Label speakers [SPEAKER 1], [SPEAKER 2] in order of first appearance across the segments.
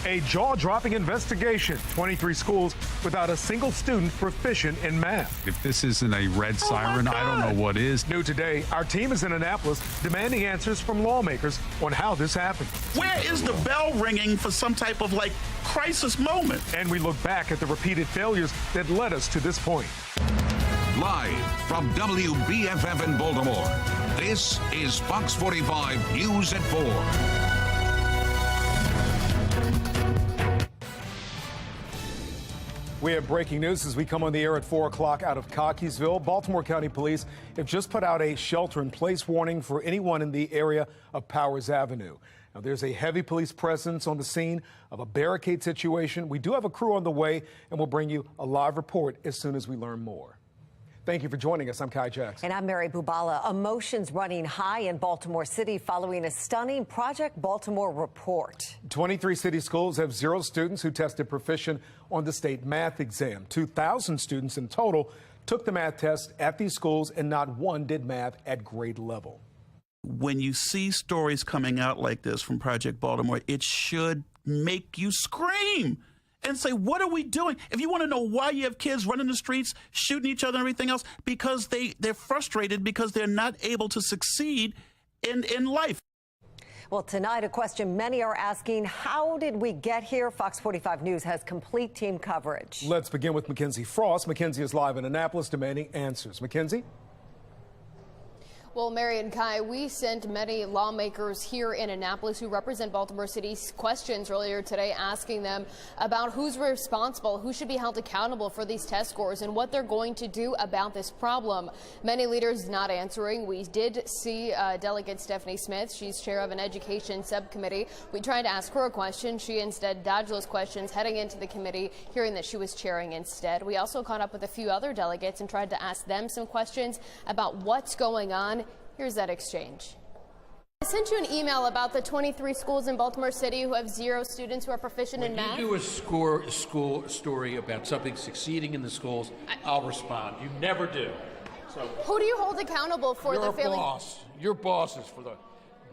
[SPEAKER 1] A jaw-dropping investigation. 23 schools without a single student proficient in math.
[SPEAKER 2] If this isn't a red siren, I don't know what is.
[SPEAKER 1] New today, our team is in Annapolis demanding answers from lawmakers on how this happened.
[SPEAKER 3] Where is the bell ringing for some type of crisis moment?
[SPEAKER 1] And we look back at the repeated failures that led us to this point.
[SPEAKER 4] Live from WBFF in Baltimore, this is Fox 45 News at 4.
[SPEAKER 1] We have breaking news as we come on the air at 4 o'clock out of Cockeysville. Baltimore County Police have just put out a shelter-in-place warning for anyone in the area of Powers Avenue. Now, there's a heavy police presence on the scene of a barricade situation. We do have a crew on the way, and we'll bring you a live report as soon as we learn more. Thank you for joining us. I'm Kai Jackson.
[SPEAKER 5] And I'm Mary Bubala. Emotions running high in Baltimore City following a stunning Project Baltimore report.
[SPEAKER 1] 23 city schools have 0 students who tested proficient on the state math exam. 2,000 students in total took the math test at these schools, and not one did math at grade level.
[SPEAKER 3] When you see stories coming out like this from Project Baltimore, it should make you scream and say, what are we doing? If you want to know why you have kids running the streets, shooting each other and everything else, because they're frustrated because they're not able to succeed in life.
[SPEAKER 5] Well, tonight, a question many are asking, how did we get here? Fox 45 News has complete team coverage.
[SPEAKER 1] Let's begin with Mackenzie Frost. Mackenzie is live in Annapolis demanding answers. Mackenzie?
[SPEAKER 6] Well, Mary and Kai, we sent many lawmakers here in Annapolis who represent Baltimore City questions earlier today, asking them about who's responsible, who should be held accountable for these test scores, and what they're going to do about this problem. Many leaders not answering. We did see Delegate Stephanie Smith. She's chair of an education subcommittee. We tried to ask her a question. She instead dodged those questions, heading into the committee, hearing that she was chairing instead. We also caught up with a few other delegates and tried to ask them some questions about what's going on. Here's that exchange. I sent you an email about the 23 schools in Baltimore City who have 0 students who are proficient in math.
[SPEAKER 7] When you do a school story about something succeeding in the schools, I'll respond. You never do. So
[SPEAKER 6] who do you hold accountable for the failing?
[SPEAKER 7] Your boss is for the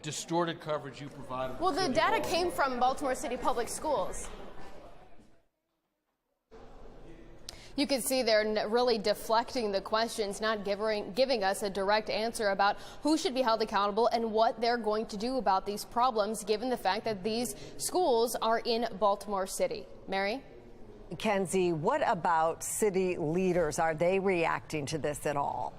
[SPEAKER 7] distorted coverage you provided.
[SPEAKER 6] Well, the data came from Baltimore City Public Schools. You can see they're really deflecting the questions, not giving us a direct answer about who should be held accountable and what they're going to do about these problems, given the fact that these schools are in Baltimore City. Mary?
[SPEAKER 5] Kenzie, what about city leaders? Are they reacting to this at all?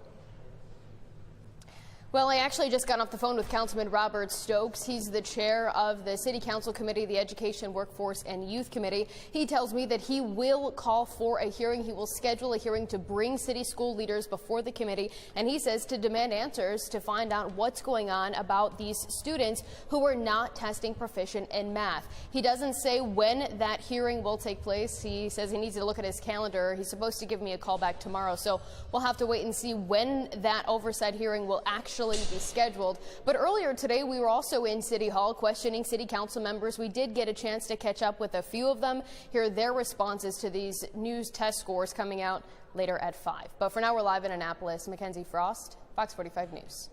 [SPEAKER 6] Well, I actually just got off the phone with Councilman Robert Stokes. He's the chair of the City Council Committee, the Education, Workforce, and Youth Committee. He tells me that he will call for a hearing. He will schedule a hearing to bring city school leaders before the committee, and he says to demand answers to find out what's going on about these students who are not testing proficient in math. He doesn't say when that hearing will take place. He says he needs to look at his calendar. He's supposed to give me a call back tomorrow, so we'll have to wait and see when that oversight hearing will actually be scheduled. But earlier today, we were also in City Hall questioning city council members. We did get a chance to catch up with a few of them, hear their responses to these news test scores coming out later at 5. But for now, we're live in Annapolis. Mackenzie Frost, Fox 45 News.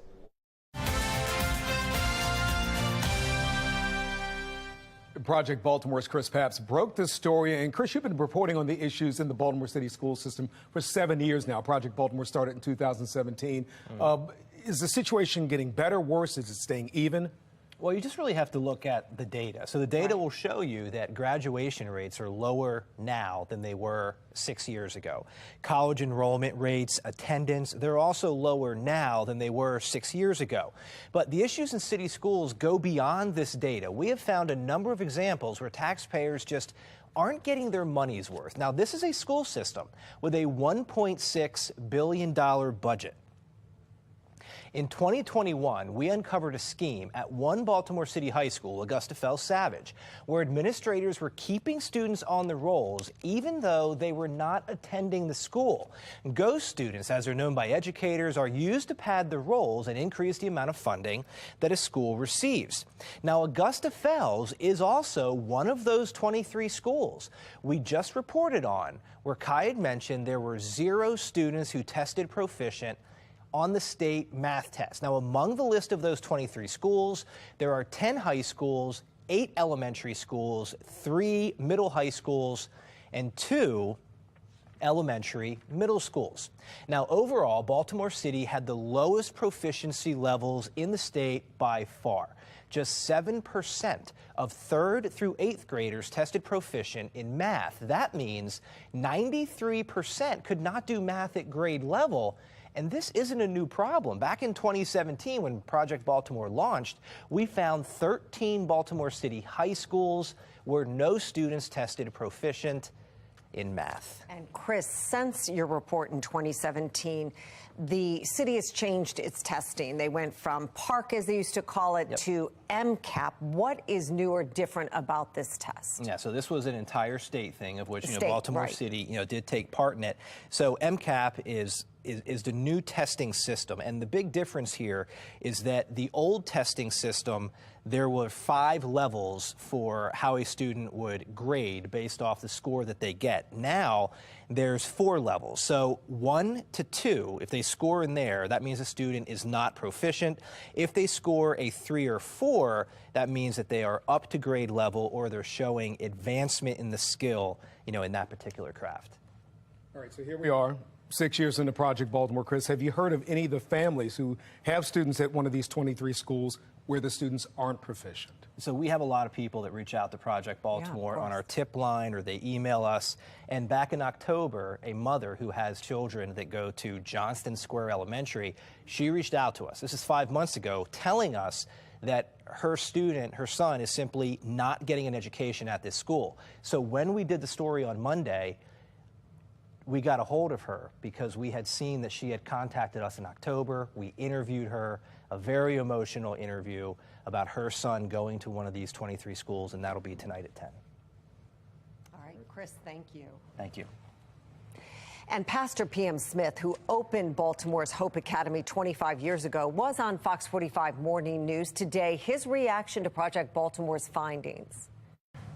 [SPEAKER 1] Project Baltimore's Chris Papps broke this story. And Chris, you've been reporting on the issues in the Baltimore City school system for 7 years now. Project Baltimore started in 2017. Is the situation getting better, worse? Is it staying even?
[SPEAKER 8] Well, you just really have to look at the data. So the data will show you that graduation rates are lower now than they were 6 years ago. College enrollment rates, attendance, they're also lower now than they were 6 years ago. But the issues in city schools go beyond this data. We have found a number of examples where taxpayers just aren't getting their money's worth. Now, this is a school system with a $1.6 billion budget. In 2021, we uncovered a scheme at one Baltimore City high school, Augusta Fell Savage, where administrators were keeping students on the rolls even though they were not attending the school. Ghost students, as they're known by educators, are used to pad the rolls and increase the amount of funding that a school receives. Now, Augusta Fells is also one of those 23 schools we just reported on, where Kai had mentioned there were 0 students who tested proficient on the state math test. Now, among the list of those 23 schools, there are 10 high schools, 8 elementary schools, 3 middle high schools, and 2 elementary middle schools. Now, overall, Baltimore City had the lowest proficiency levels in the state by far. Just 7% of 3rd through 8th graders tested proficient in math. That means 93% could not do math at grade level. And this isn't a new problem. Back in 2017, when Project Baltimore launched, we found 13 Baltimore City high schools where no students tested proficient in math.
[SPEAKER 5] And Chris, since your report in 2017, the city has changed its testing. They went from PARC, as they used to call it, to MCAP. What is new or different about this test?
[SPEAKER 8] Yeah, so this was an entire state thing, of which Baltimore City did take part in it. So MCAP is the new testing system, and the big difference here is that the old testing system, there were 5 levels for how a student would grade based off the score that they get. Now there's 4 levels. So 1 to 2, if they score in there, that means a student is not proficient. If they score a 3 or 4, that means that they are up to grade level or they're showing advancement in the skill, in that particular craft.
[SPEAKER 1] All right, so here we are. 6 years into Project Baltimore. Chris, have you heard of any of the families who have students at one of these 23 schools where the students aren't proficient?
[SPEAKER 8] So we have a lot of people that reach out to Project Baltimore on our tip line, or they email us. And back in October, a mother who has children that go to Johnston Square Elementary, she reached out to us. This is 5 months ago, telling us that her son, is simply not getting an education at this school. So when we did the story on Monday, we got a hold of her because we had seen that she had contacted us in October. We interviewed her, a very emotional interview about her son going to one of these 23 schools, and that'll be tonight at 10.
[SPEAKER 5] All right, Chris, thank you.
[SPEAKER 8] Thank you.
[SPEAKER 5] And Pastor P.M. Smith, who opened Baltimore's Hope Academy 25 years ago, was on Fox 45 Morning News today. His reaction to Project Baltimore's findings.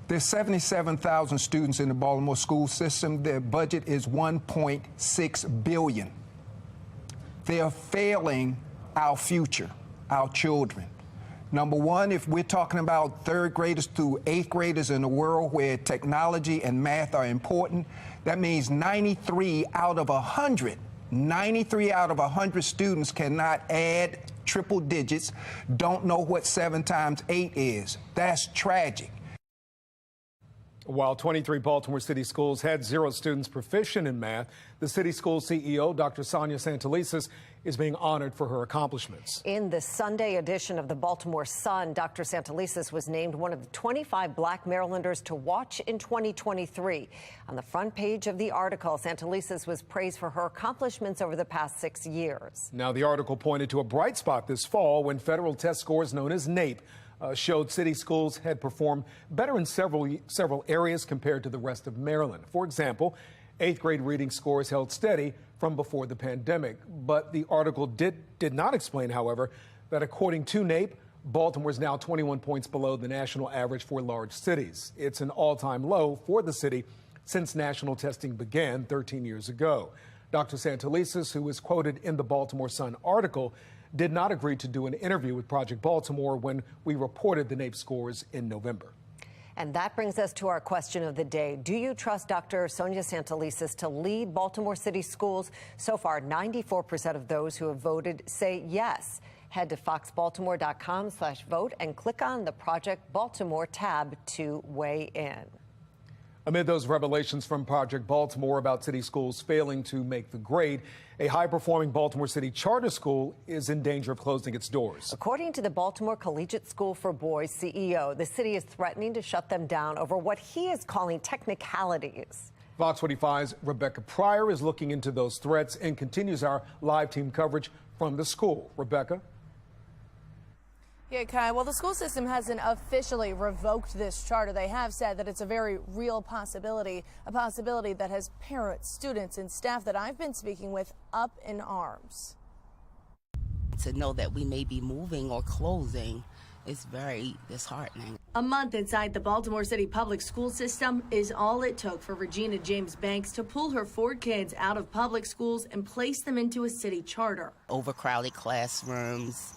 [SPEAKER 9] There's 77,000 students in the Baltimore school system. Their budget is $1.6 billion. They are failing our future, our children. Number one, if we're talking about 3rd graders through 8th graders in a world where technology and math are important, that means 93 out of 100 students cannot add triple digits, don't know what 7 times 8 is. That's tragic.
[SPEAKER 1] While 23 Baltimore City schools had 0 students proficient in math, the city school CEO, Dr. Sonia Santelises, is being honored for her accomplishments.
[SPEAKER 5] In the Sunday edition of the Baltimore Sun, Dr. Santelises was named one of the 25 Black Marylanders to watch in 2023. On the front page of the article, Santelises was praised for her accomplishments over the past 6 years.
[SPEAKER 1] Now, the article pointed to a bright spot this fall when federal test scores known as NAEP showed city schools had performed better in several areas compared to the rest of Maryland. For example, 8th grade reading scores held steady from before the pandemic. But the article did not explain, however, that according to NAEP, Baltimore is now 21 points below the national average for large cities. It's an all-time low for the city since national testing began 13 years ago. Dr. Santelises, who was quoted in the Baltimore Sun article, did not agree to do an interview with Project Baltimore when we reported the NAEP scores in November.
[SPEAKER 5] And that brings us to our question of the day. Do you trust Dr. Sonia Santelises to lead Baltimore City schools? So far, 94% of those who have voted say yes. Head to foxbaltimore.com/vote and click on the Project Baltimore tab to weigh in.
[SPEAKER 1] Amid those revelations from Project Baltimore about city schools failing to make the grade, a high-performing Baltimore City charter school is in danger of closing its doors.
[SPEAKER 5] According to the Baltimore Collegiate School for Boys CEO, the city is threatening to shut them down over what he is calling technicalities.
[SPEAKER 1] Fox 45's Rebecca Pryor is looking into those threats and continues our live team coverage from the school. Rebecca?
[SPEAKER 10] Yeah, Kai. Well, the school system hasn't officially revoked this charter. They have said that it's a very real possibility, a possibility that has parents, students, and staff that I've been speaking with up in arms.
[SPEAKER 11] To know that we may be moving or closing is very disheartening.
[SPEAKER 10] A month inside the Baltimore City public school system is all it took for Regina James Banks to pull her 4 kids out of public schools and place them into a city charter.
[SPEAKER 11] Overcrowded classrooms,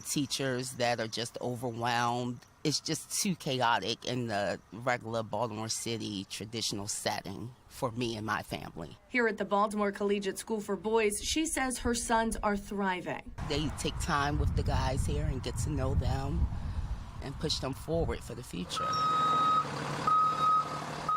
[SPEAKER 11] teachers that are just overwhelmed. It's just too chaotic in the regular Baltimore City traditional setting for me and my family.
[SPEAKER 12] Here at the Baltimore Collegiate School for Boys, she says her sons are thriving.
[SPEAKER 11] They take time with the guys here and get to know them and push them forward for the future.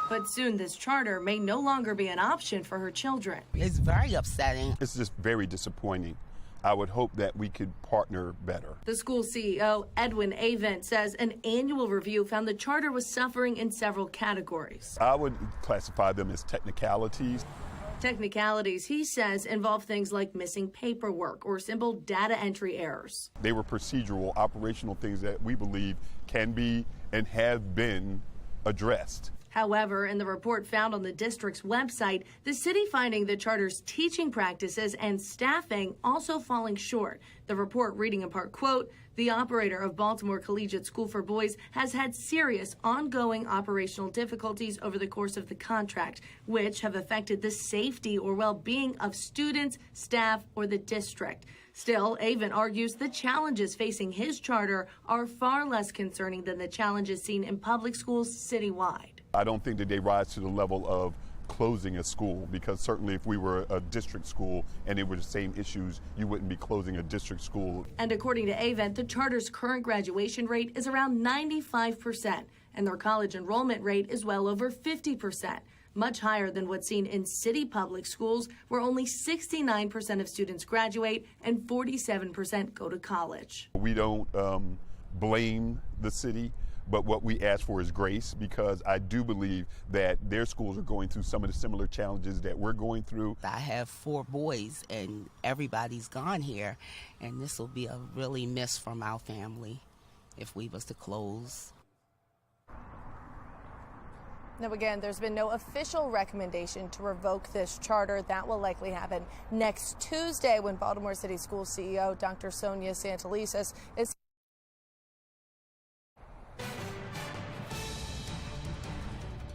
[SPEAKER 12] But soon this charter may no longer be an option for her children.
[SPEAKER 11] It's very upsetting.
[SPEAKER 13] It's just very disappointing. I would hope that we could partner better.
[SPEAKER 12] The school CEO, Edwin Avent, says an annual review found the charter was suffering in several categories.
[SPEAKER 13] I would classify them as technicalities.
[SPEAKER 12] Technicalities, he says, involve things like missing paperwork or simple data entry errors.
[SPEAKER 13] They were procedural, operational things that we believe can be and have been addressed.
[SPEAKER 12] However, in the report found on the district's website, the city finding the charter's teaching practices and staffing also falling short. The report reading in part, quote, the operator of Baltimore Collegiate School for Boys has had serious ongoing operational difficulties over the course of the contract, which have affected the safety or well-being of students, staff, or the district. Still, Avent argues the challenges facing his charter are far less concerning than the challenges seen in public schools citywide.
[SPEAKER 13] I don't think that they rise to the level of closing a school, because certainly if we were a district school and it were the same issues, you wouldn't be closing a district school.
[SPEAKER 12] And according to Avent, the charter's current graduation rate is around 95%, and their college enrollment rate is well over 50%, much higher than what's seen in city public schools, where only 69% of students graduate and 47% go to college.
[SPEAKER 13] We don't blame the city, but what we ask for is grace, because I do believe that their schools are going through some of the similar challenges that we're going through.
[SPEAKER 11] I have 4 boys and everybody's gone here, and this will be a really miss from our family if we was to close.
[SPEAKER 10] Now, again, there's been no official recommendation to revoke this charter. That will likely happen next Tuesday when Baltimore City School CEO Dr. Sonia Santelises is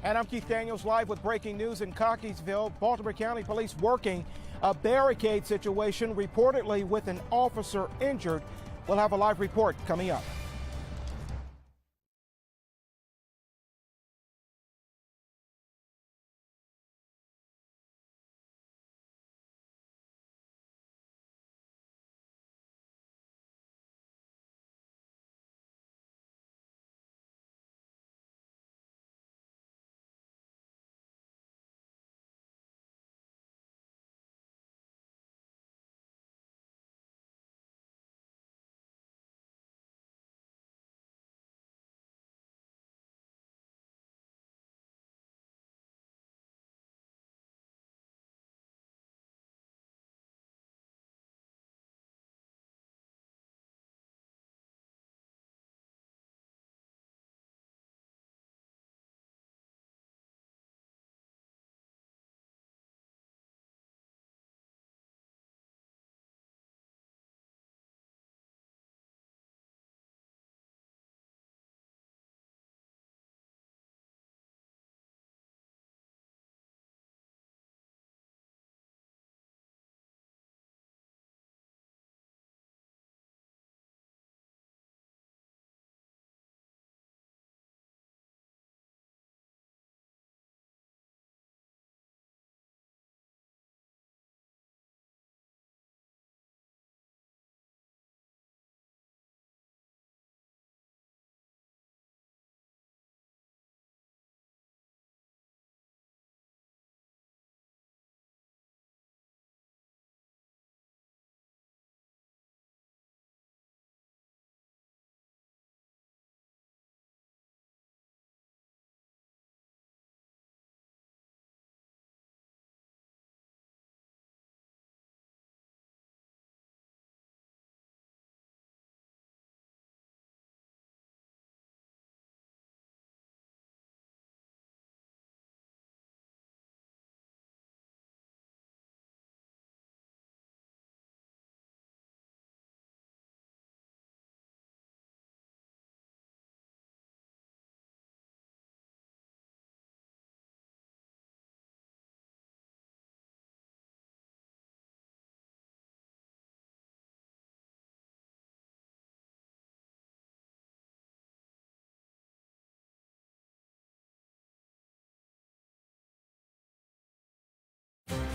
[SPEAKER 14] And I'm Keith Daniels, live with breaking news in Cockeysville. Baltimore County Police working a barricade situation, reportedly with an officer injured. We'll have a live report coming up.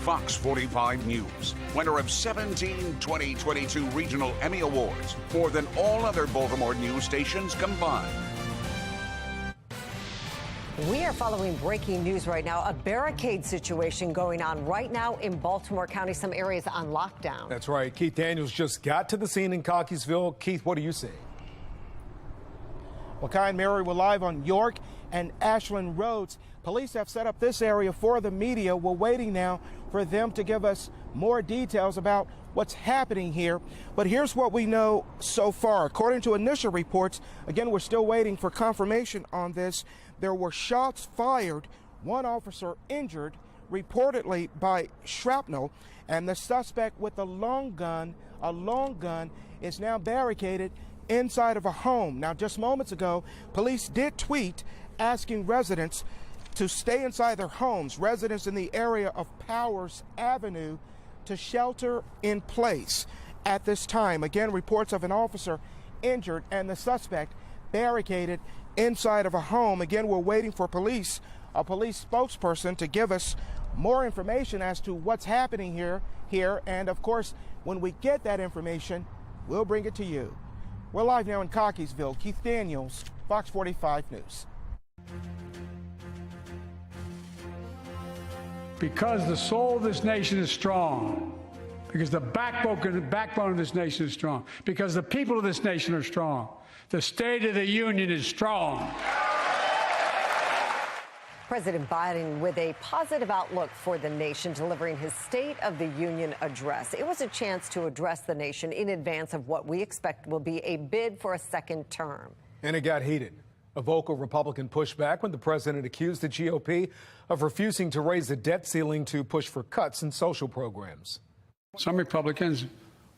[SPEAKER 4] Fox 45 News, winner of 17 2022 Regional Emmy Awards, more than all other Baltimore news stations combined.
[SPEAKER 5] We are following breaking news right now. A barricade situation going on right now in Baltimore County. Some areas on lockdown.
[SPEAKER 1] That's right. Keith Daniels just got to the scene in Cockeysville. Keith, what do you see?
[SPEAKER 14] Well, Kai and Mary, we're live on York and Ashland Roads. Police have set up this area for the media. We're waiting now for them to give us more details about what's happening here. But here's what we know so far. According to initial reports, again, we're still waiting for confirmation on this. There were shots fired, one officer injured, reportedly by shrapnel, and the suspect with a long gun, is now barricaded inside of a home. Now, just moments ago, police did tweet asking residents to stay inside their homes, residents in the area of Powers Avenue, to shelter in place at this time. Again, reports of an officer injured and the suspect barricaded inside of a home. Again, we're waiting for a police spokesperson to give us more information as to what's happening here. And of course, when we get that information, we'll bring it to you. We're live now in Cockeysville. Keith Daniels, Fox 45 News.
[SPEAKER 15] Because the soul of this nation is strong, because the backbone of this nation is strong, because the people of this nation are strong, the State of the Union is strong.
[SPEAKER 5] President Biden with a positive outlook for the nation, delivering his State of the Union address. It was a chance to address the nation in advance of what we expect will be a bid for a second term.
[SPEAKER 1] And it got heated. A vocal Republican pushback when the president accused the GOP of refusing to raise the debt ceiling to push for cuts in social programs.
[SPEAKER 15] Some Republicans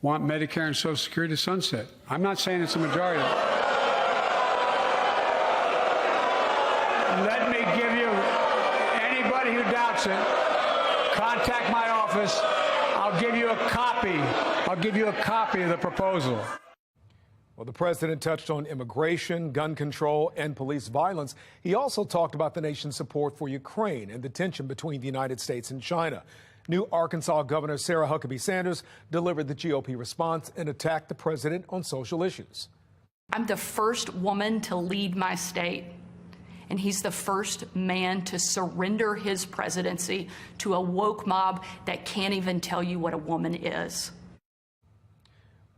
[SPEAKER 15] want Medicare and Social Security to sunset. I'm not saying it's a majority. Let me give you, anybody who doubts it, contact my office. I'll give you a copy. I'll give you a copy of the proposal.
[SPEAKER 1] Well, the president touched on immigration, gun control, and police violence. He also talked about the nation's support for Ukraine and the tension between the United States and China. New Arkansas Governor Sarah Huckabee Sanders delivered the GOP response and attacked the president on social issues.
[SPEAKER 16] I'm the first woman to lead my state, and he's the first man to surrender his presidency to a woke mob that can't even tell you what a woman is.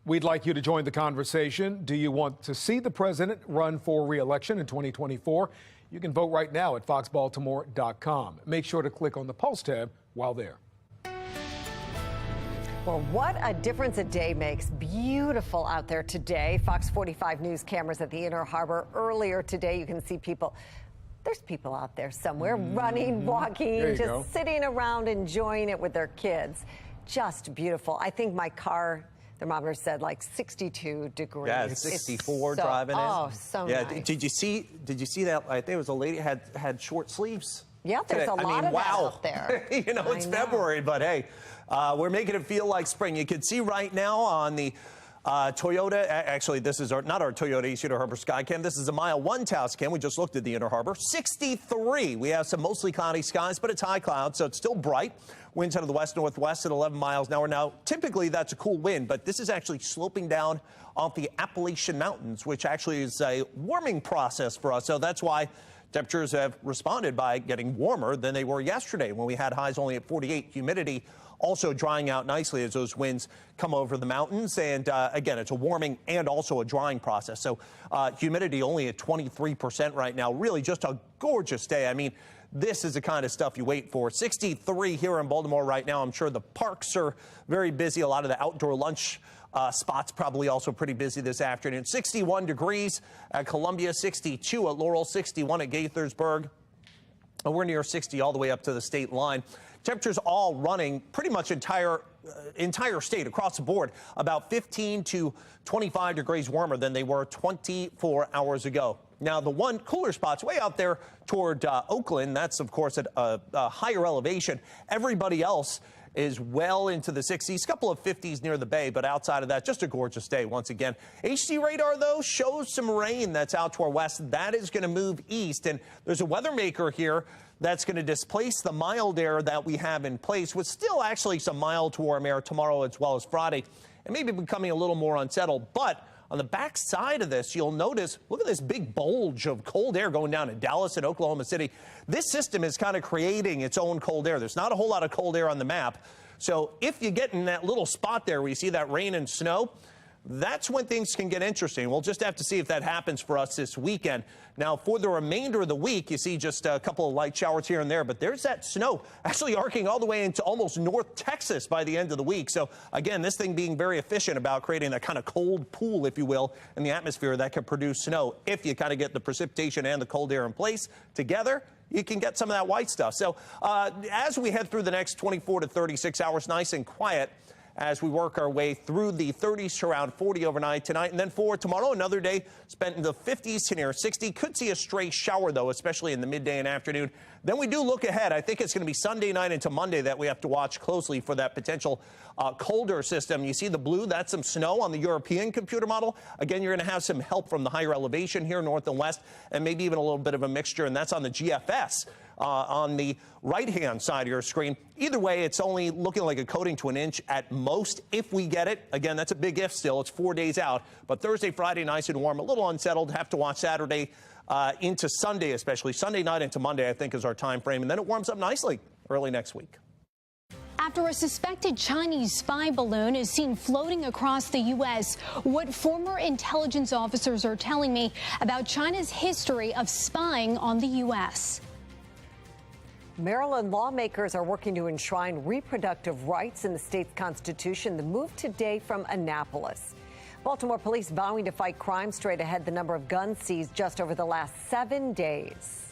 [SPEAKER 1] We'd like you to join the conversation. Do you want to see the president run for re-election in 2024? You can vote right now at foxbaltimore.com. Make sure to click on the Pulse tab while there.
[SPEAKER 5] Well, what a difference a day makes. Beautiful out there today. Fox 45 News cameras at the Inner Harbor. Earlier today, you can see people. There's people out there somewhere running, walking, just sitting around enjoying it with their kids. Just beautiful. I think my car thermometer said like 62 degrees.
[SPEAKER 17] Yeah, 64 driving in.
[SPEAKER 5] Oh, so nice.
[SPEAKER 17] Did you see that? I think it was a lady had short sleeves.
[SPEAKER 5] Yeah, there's a lot of that out there.
[SPEAKER 17] You know, it's February, but hey, we're making it feel like spring. You can see right now on the Toyota, actually, this is not our Toyota East Inner Harbor Skycam. This is a Mile 1 Taos cam. We just looked at the Inner Harbor. 63. We have some mostly cloudy skies, but it's high cloud, so it's still bright. Winds out of the west-northwest at 11 miles an hour. Now, typically, that's a cool wind, but this is actually sloping down off the Appalachian Mountains, which actually is a warming process for us. So that's why temperatures have responded by getting warmer than they were yesterday when we had highs only at 48. Humidity also drying out nicely as those winds come over the mountains. And again, it's a warming and also a drying process. So humidity only at 23% right now. Really just a gorgeous day. I mean, this is the kind of stuff you wait for. 63 here in Baltimore right now. I'm sure the parks are very busy. A lot of the outdoor lunch spots probably also pretty busy this afternoon. 61 degrees at Columbia, 62 at Laurel, 61 at Gaithersburg. And we're near 60 all the way up to the state line. Temperatures all running pretty much entire state across the board, about 15 to 25 degrees warmer than they were 24 hours ago. Now, the one cooler spot's way out there toward Oakland. That's, of course, at a higher elevation. Everybody else is well into the 60s, a couple of 50s near the bay, but outside of that, just a gorgeous day once again. HC radar, though, shows some rain that's out to our west. That is going to move east, and there's a weather maker here that's going to displace the mild air that we have in place, with still actually some mild to warm air tomorrow as well as Friday, and maybe becoming a little more unsettled. But on the back side of this, you'll notice, look at this big bulge of cold air going down to Dallas and Oklahoma City. This system is kind of creating its own cold air. There's not a whole lot of cold air on the map. So if you get in that little spot there where you see that rain and snow, that's when things can get interesting. We'll just have to see if that happens for us this weekend. Now, for the remainder of the week, you see just a couple of light showers here and there, but there's that snow actually arcing all the way into almost North Texas by the end of the week. So, again, this thing being very efficient about creating that kind of cold pool, if you will, in the atmosphere that can produce snow. If you kind of get the precipitation and the cold air in place together, you can get some of that white stuff. So, as we head through the next 24 to 36 hours, nice and quiet, as we work our way through the 30s to around 40 overnight tonight. And then for tomorrow, another day spent in the 50s to near 60. Could see a stray shower, though, especially in the midday and afternoon. Then we do look ahead. I think it's going to be Sunday night into Monday that we have to watch closely for that potential colder system. You see the blue, that's some snow on the European computer model. Again, you're going to have some help from the higher elevation here, north and west, and maybe even a little bit of a mixture, and that's on the GFS. On the right-hand side of your screen. Either way, it's only looking like a coating to an inch at most if we get it. Again, that's a big if still. It's 4 days out. But Thursday, Friday, nice and warm, a little unsettled. Have to watch Saturday into Sunday, especially. Sunday night into Monday, I think, is our time frame. And then it warms up nicely early next week.
[SPEAKER 18] After a suspected Chinese spy balloon is seen floating across the U.S., what former intelligence officers are telling me about China's history of spying on the U.S.
[SPEAKER 5] Maryland lawmakers are working to enshrine reproductive rights in the state's constitution. The move today from Annapolis. Baltimore police vowing to fight crime. Straight ahead, the number of guns seized just over the last 7 days.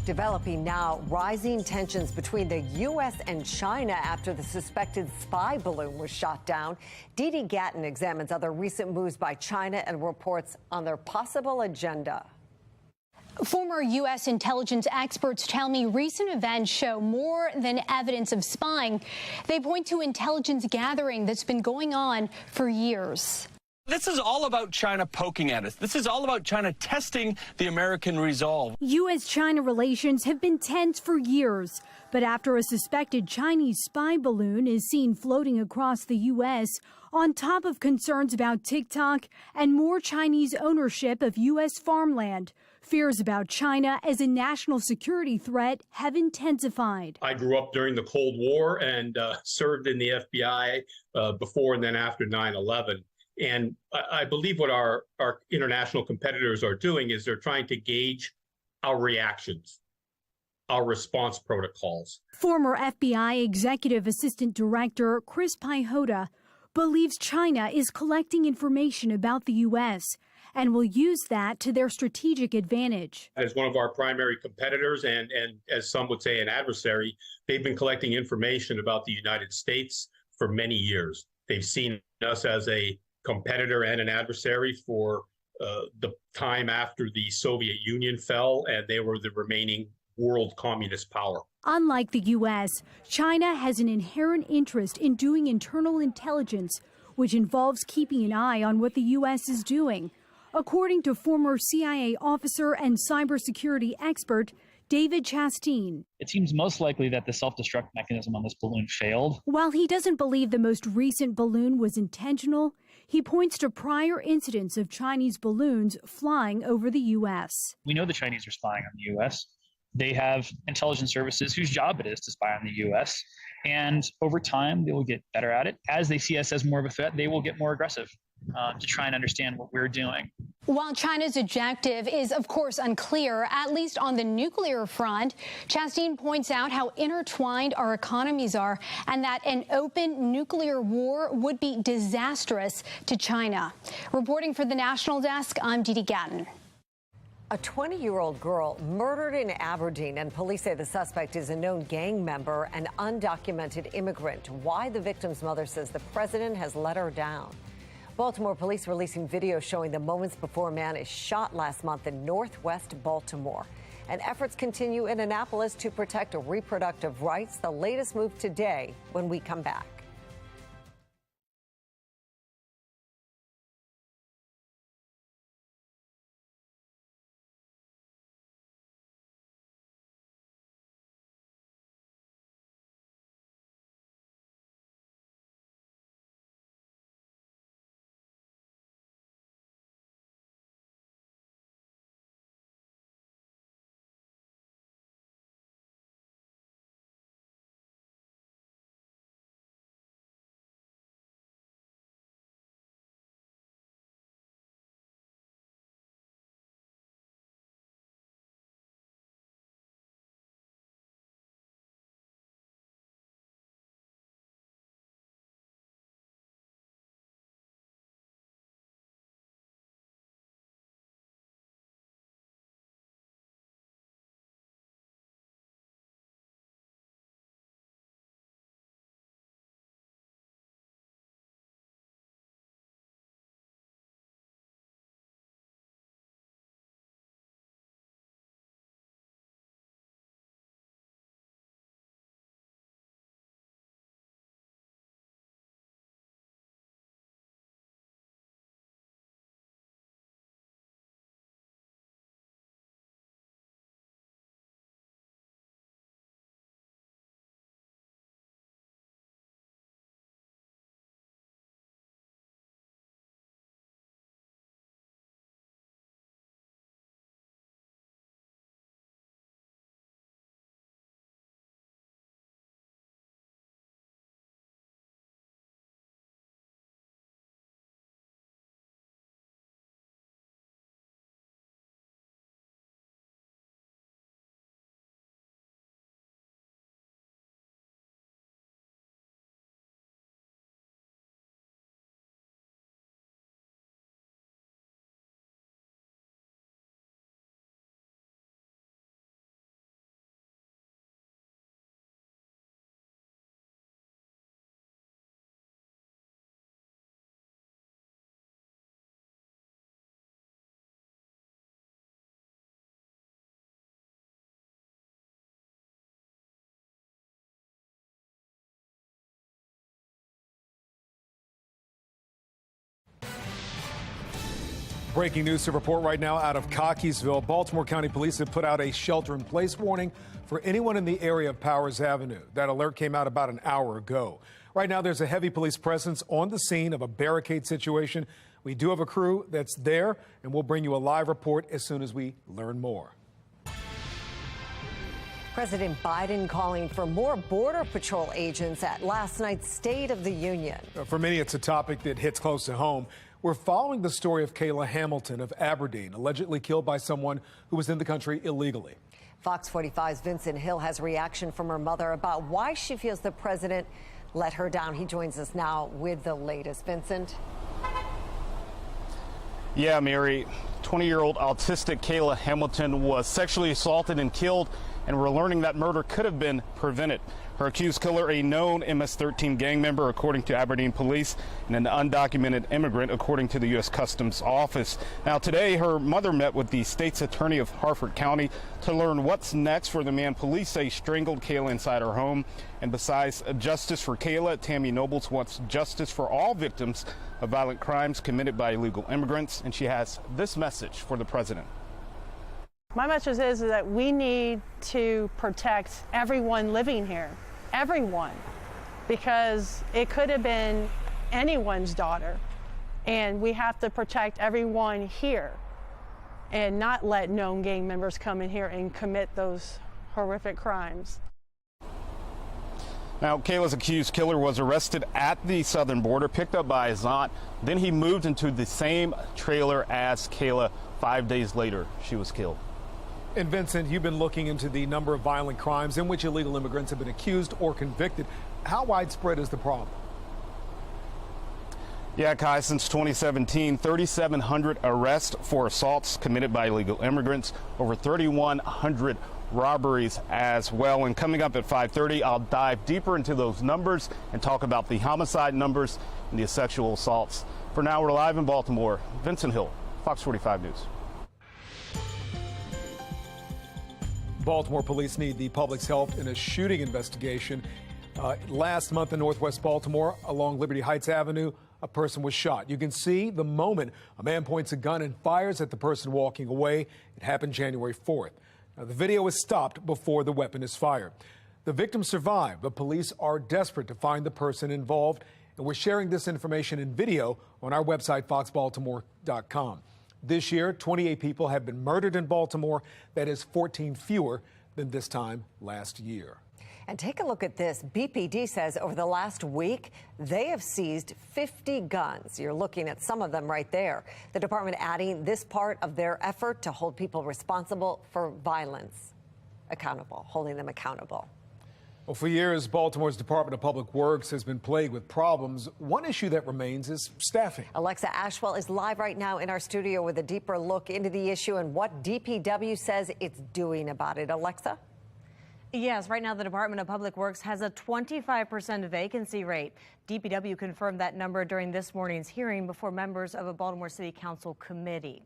[SPEAKER 5] Developing now, rising tensions between the U.S. and China after the suspected spy balloon was shot down. Dee Gatton examines other recent moves by China and reports on their possible agenda.
[SPEAKER 18] Former U.S. intelligence experts tell me recent events show more than evidence of spying. They point to intelligence gathering that's been going on for years.
[SPEAKER 19] This is all about China poking at us. This is all about China testing the American resolve.
[SPEAKER 20] U.S.-China relations have been tense for years. But after a suspected Chinese spy balloon is seen floating across the U.S., on top of concerns about TikTok and more Chinese ownership of U.S. farmland, fears about China as a national security threat have intensified.
[SPEAKER 21] I grew up during the Cold War and served in the FBI before and then after 9/11. And I believe what our international competitors are doing is they're trying to gauge our reactions, our response protocols.
[SPEAKER 20] Former FBI Executive Assistant Director Chris Pihota believes China is collecting information about the U.S. and will use that to their strategic advantage.
[SPEAKER 21] As one of our primary competitors and as some would say an adversary, they've been collecting information about the United States for many years. They've seen us as a competitor and an adversary for the time after the Soviet Union fell, and they were the remaining world communist power.
[SPEAKER 20] Unlike the U.S., China has an inherent interest in doing internal intelligence, which involves keeping an eye on what the U.S. is doing. According to former CIA officer and cybersecurity expert David Chasteen.
[SPEAKER 22] It seems most likely that the self-destruct mechanism on this balloon failed.
[SPEAKER 20] While he doesn't believe the most recent balloon was intentional, he points to prior incidents of Chinese balloons flying over the U.S.
[SPEAKER 22] We know the Chinese are spying on the U.S. They have intelligence services whose job it is to spy on the U.S. And over time, they will get better at it. As they see us as more of a threat, they will get more aggressive to try and understand what we're doing.
[SPEAKER 18] While China's objective is, of course, unclear, at least on the nuclear front, Chasteen points out how intertwined our economies are and that an open nuclear war would be disastrous to China. Reporting for the National Desk, I'm Didi Gatton.
[SPEAKER 5] A 20-year-old girl murdered in Aberdeen, and police say the suspect is a known gang member and undocumented immigrant. Why? The victim's mother says the president has let her down. Baltimore police releasing video showing the moments before a man is shot last month in northwest Baltimore. And efforts continue in Annapolis to protect reproductive rights. The latest move today when we come back.
[SPEAKER 1] Breaking news to report right now out of Cockeysville. Baltimore County Police have put out a shelter-in-place warning for anyone in the area of Powers Avenue. That alert came out about an hour ago. Right now, there's a heavy police presence on the scene of a barricade situation. We do have a crew that's there, and we'll bring you a live report as soon as we learn more.
[SPEAKER 5] President Biden calling for more Border Patrol agents at last night's State of the Union.
[SPEAKER 1] For many, it's a topic that hits close to home. We're following the story of Kayla Hamilton of Aberdeen, allegedly killed by someone who was in the country illegally.
[SPEAKER 5] FOX45's Vincent Hill has reaction from her mother about why she feels the president let her down. He joins us now with the latest. Vincent.
[SPEAKER 2] Yeah, Mary, 20-year-old autistic Kayla Hamilton was sexually assaulted and killed, and we're learning that murder could have been prevented. Her accused killer, a known MS-13 gang member, according to Aberdeen police, and an undocumented immigrant, according to the U.S. Customs Office. Now, today, her mother met with the state's attorney of Harford County to learn what's next for the man police say strangled Kayla inside her home. And besides justice for Kayla, Tammy Nobles wants justice for all victims of violent crimes committed by illegal immigrants. And she has this message for the president.
[SPEAKER 3] My message is that we need to protect everyone living here, everyone, because it could have been anyone's daughter, and we have to protect everyone here and not let known gang members come in here and commit those horrific crimes.
[SPEAKER 2] Now, Kayla's accused killer was arrested at the southern border, picked up by his aunt. Then he moved into the same trailer as Kayla. 5 days later, she was killed.
[SPEAKER 1] And Vincent, you've been looking into the number of violent crimes in which illegal immigrants have been accused or convicted. How widespread is the problem?
[SPEAKER 2] Yeah, Kai, since 2017, 3,700 arrests for assaults committed by illegal immigrants, over 3,100 robberies as well. And coming up at 5:30, I'll dive deeper into those numbers and talk about the homicide numbers and the sexual assaults. For now, we're live in Baltimore. Vincent Hill, Fox 45 News.
[SPEAKER 1] Baltimore police need the public's help in a shooting investigation. Last month in Northwest Baltimore, along Liberty Heights Avenue, a person was shot. You can see the moment a man points a gun and fires at the person walking away. It happened January 4th. Now, the video is stopped before the weapon is fired. The victim survived, but police are desperate to find the person involved, and we're sharing this information in video on our website, foxbaltimore.com. This year, 28 people have been murdered in Baltimore. That is 14 fewer than this time last year.
[SPEAKER 5] And take a look at this. BPD says over the last week, they have seized 50 guns. You're looking at some of them right there. The department adding this part of their effort to hold people responsible for violence accountable, holding them accountable.
[SPEAKER 1] Well, for years, Baltimore's Department of Public Works has been plagued with problems. One issue that remains is staffing.
[SPEAKER 5] Alexa Ashwell is live right now in our studio with a deeper look into the issue and what DPW says it's doing about it. Alexa?
[SPEAKER 23] Yes, right now the Department of Public Works has a 25% vacancy rate. DPW confirmed that number during this morning's hearing before members of a Baltimore City Council committee.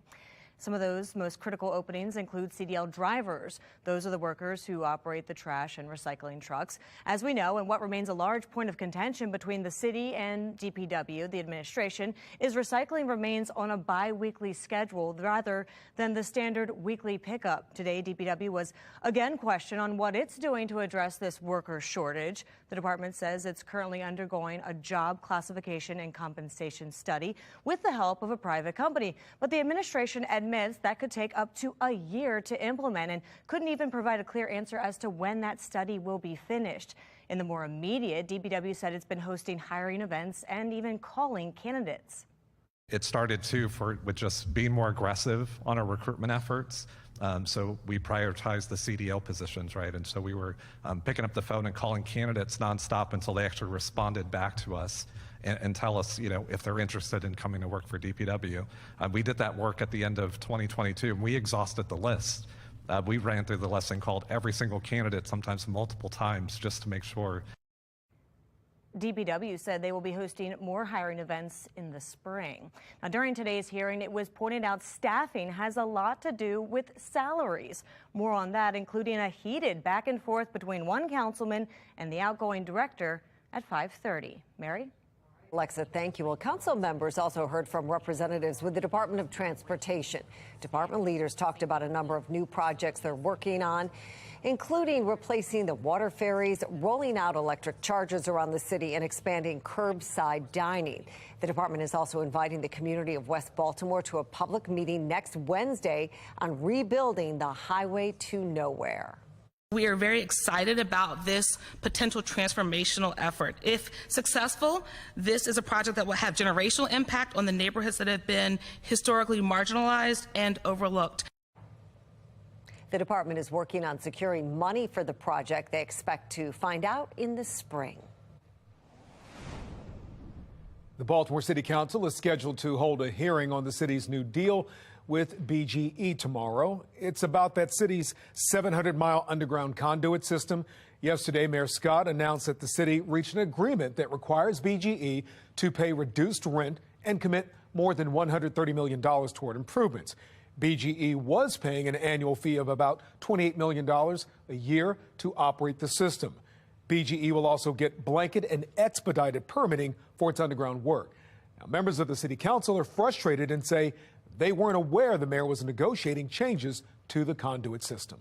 [SPEAKER 23] Some of those most critical openings include CDL drivers. Those are the workers who operate the trash and recycling trucks. As we know, and what remains a large point of contention between the city and DPW, the administration, is recycling remains on a bi-weekly schedule rather than the standard weekly pickup. Today, DPW was again questioned on what it's doing to address this worker shortage. The department says it's currently undergoing a job classification and compensation study with the help of a private company. But the administration admits that could take up to a year to implement and couldn't even provide a clear answer as to when that study will be finished. In the more immediate, DPW said it's been hosting hiring events and even calling candidates.
[SPEAKER 24] It started too with just being more aggressive on our recruitment efforts. So we prioritized the CDL positions, right? And so we were picking up the phone and calling candidates nonstop until they actually responded back to us and tell us, if they're interested in coming to work for DPW. We did that work at the end of 2022, and we exhausted the list. We ran through the list and called every single candidate, sometimes multiple times, just to make sure.
[SPEAKER 23] DPW said they will be hosting more hiring events in the spring. Now, during today's hearing, it was pointed out staffing has a lot to do with salaries. More on that, including a heated back and forth between one councilman and the outgoing director at 5:30. Mary?
[SPEAKER 5] Alexa, thank you. Well, council members also heard from representatives with the Department of Transportation. Department leaders talked about a number of new projects they're working on, including replacing the water ferries, rolling out electric chargers around the city, and expanding curbside dining. The department is also inviting the community of West Baltimore to a public meeting next Wednesday on rebuilding the highway to nowhere.
[SPEAKER 6] We are very excited about this potential transformational effort. If successful, this is a project that will have generational impact on the neighborhoods that have been historically marginalized and overlooked.
[SPEAKER 5] The department is working on securing money for the project. They expect to find out in the spring.
[SPEAKER 1] The Baltimore City Council is scheduled to hold a hearing on the city's new deal with BGE tomorrow. It's about that city's 700-mile underground conduit system. Yesterday, Mayor Scott announced that the city reached an agreement that requires BGE to pay reduced rent and commit more than $130 million toward improvements. BGE was paying an annual fee of about $28 million a year to operate the system. BGE will also get blanket and expedited permitting for its underground work. Now, members of the city council are frustrated and say they weren't aware the mayor was negotiating changes to the conduit system.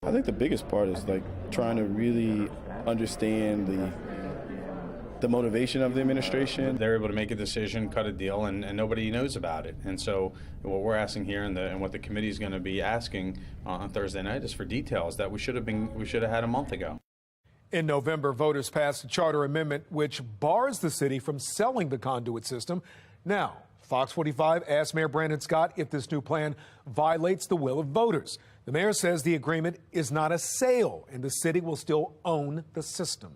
[SPEAKER 7] I think the biggest part is trying to really understand the motivation of the administration.
[SPEAKER 8] They're able to make a decision, cut a deal, and nobody knows about it. And so what we're asking here and what the committee is going to be asking on Thursday night is for details that we should have had a month ago.
[SPEAKER 1] In November, voters passed a charter amendment which bars the city from selling the conduit system. Now, FOX45 asked Mayor Brandon Scott if this new plan violates the will of voters. The mayor says the agreement is not a sale and the city will still own the system.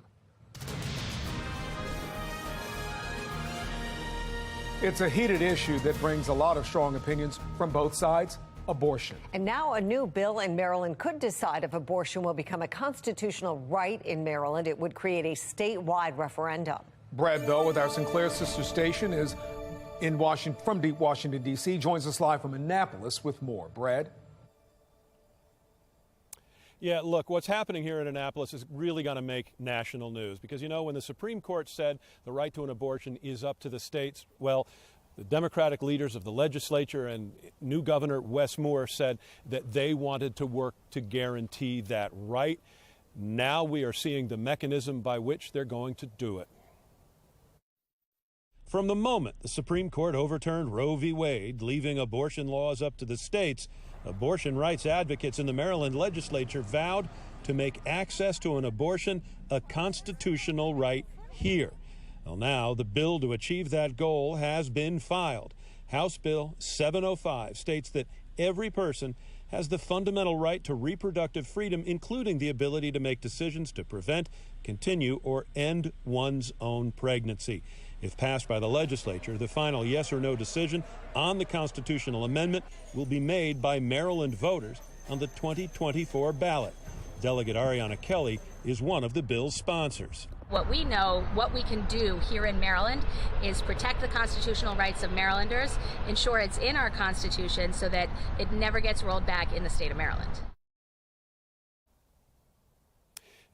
[SPEAKER 1] It's a heated issue that brings a lot of strong opinions from both sides. Abortion.
[SPEAKER 5] And now a new bill in Maryland could decide if abortion will become a constitutional right in Maryland. It would create a statewide referendum.
[SPEAKER 1] Brad Bell with our Sinclair sister station is in Washington, Washington, D.C., joins us live from Annapolis with more. Brad?
[SPEAKER 9] Yeah, look, what's happening here in Annapolis is really going to make national news because, you know, when the Supreme Court said the right to an abortion is up to the states, well, the Democratic leaders of the legislature and new Governor Wes Moore said that they wanted to work to guarantee that right. Now we are seeing the mechanism by which they're going to do it. From the moment the Supreme Court overturned Roe v. Wade, leaving abortion laws up to the states, abortion rights advocates in the Maryland legislature vowed to make access to an abortion a constitutional right here. Well, now the bill to achieve that goal has been filed. House Bill 705 states that every person has the fundamental right to reproductive freedom, including the ability to make decisions to prevent, continue, or end one's own pregnancy. If passed by the legislature, the final yes or no decision on the constitutional amendment will be made by Maryland voters on the 2024 ballot. Delegate Ariana Kelly is one of the bill's sponsors.
[SPEAKER 25] What we know, what we can do here in Maryland is protect the constitutional rights of Marylanders, ensure it's in our Constitution so that it never gets rolled back in the state of Maryland.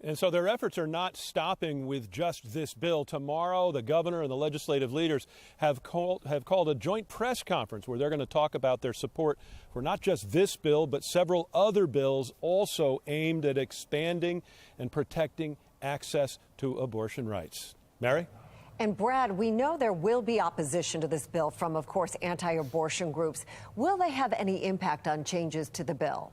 [SPEAKER 9] And so their efforts are not stopping with just this bill. Tomorrow, the governor and the legislative leaders have called a joint press conference where they're going to talk about their support for not just this bill, but several other bills also aimed at expanding and protecting access to abortion rights. Mary?
[SPEAKER 5] And Brad, we know there will be opposition to this bill from, of course, anti-abortion groups. Will they have any impact on changes to the bill?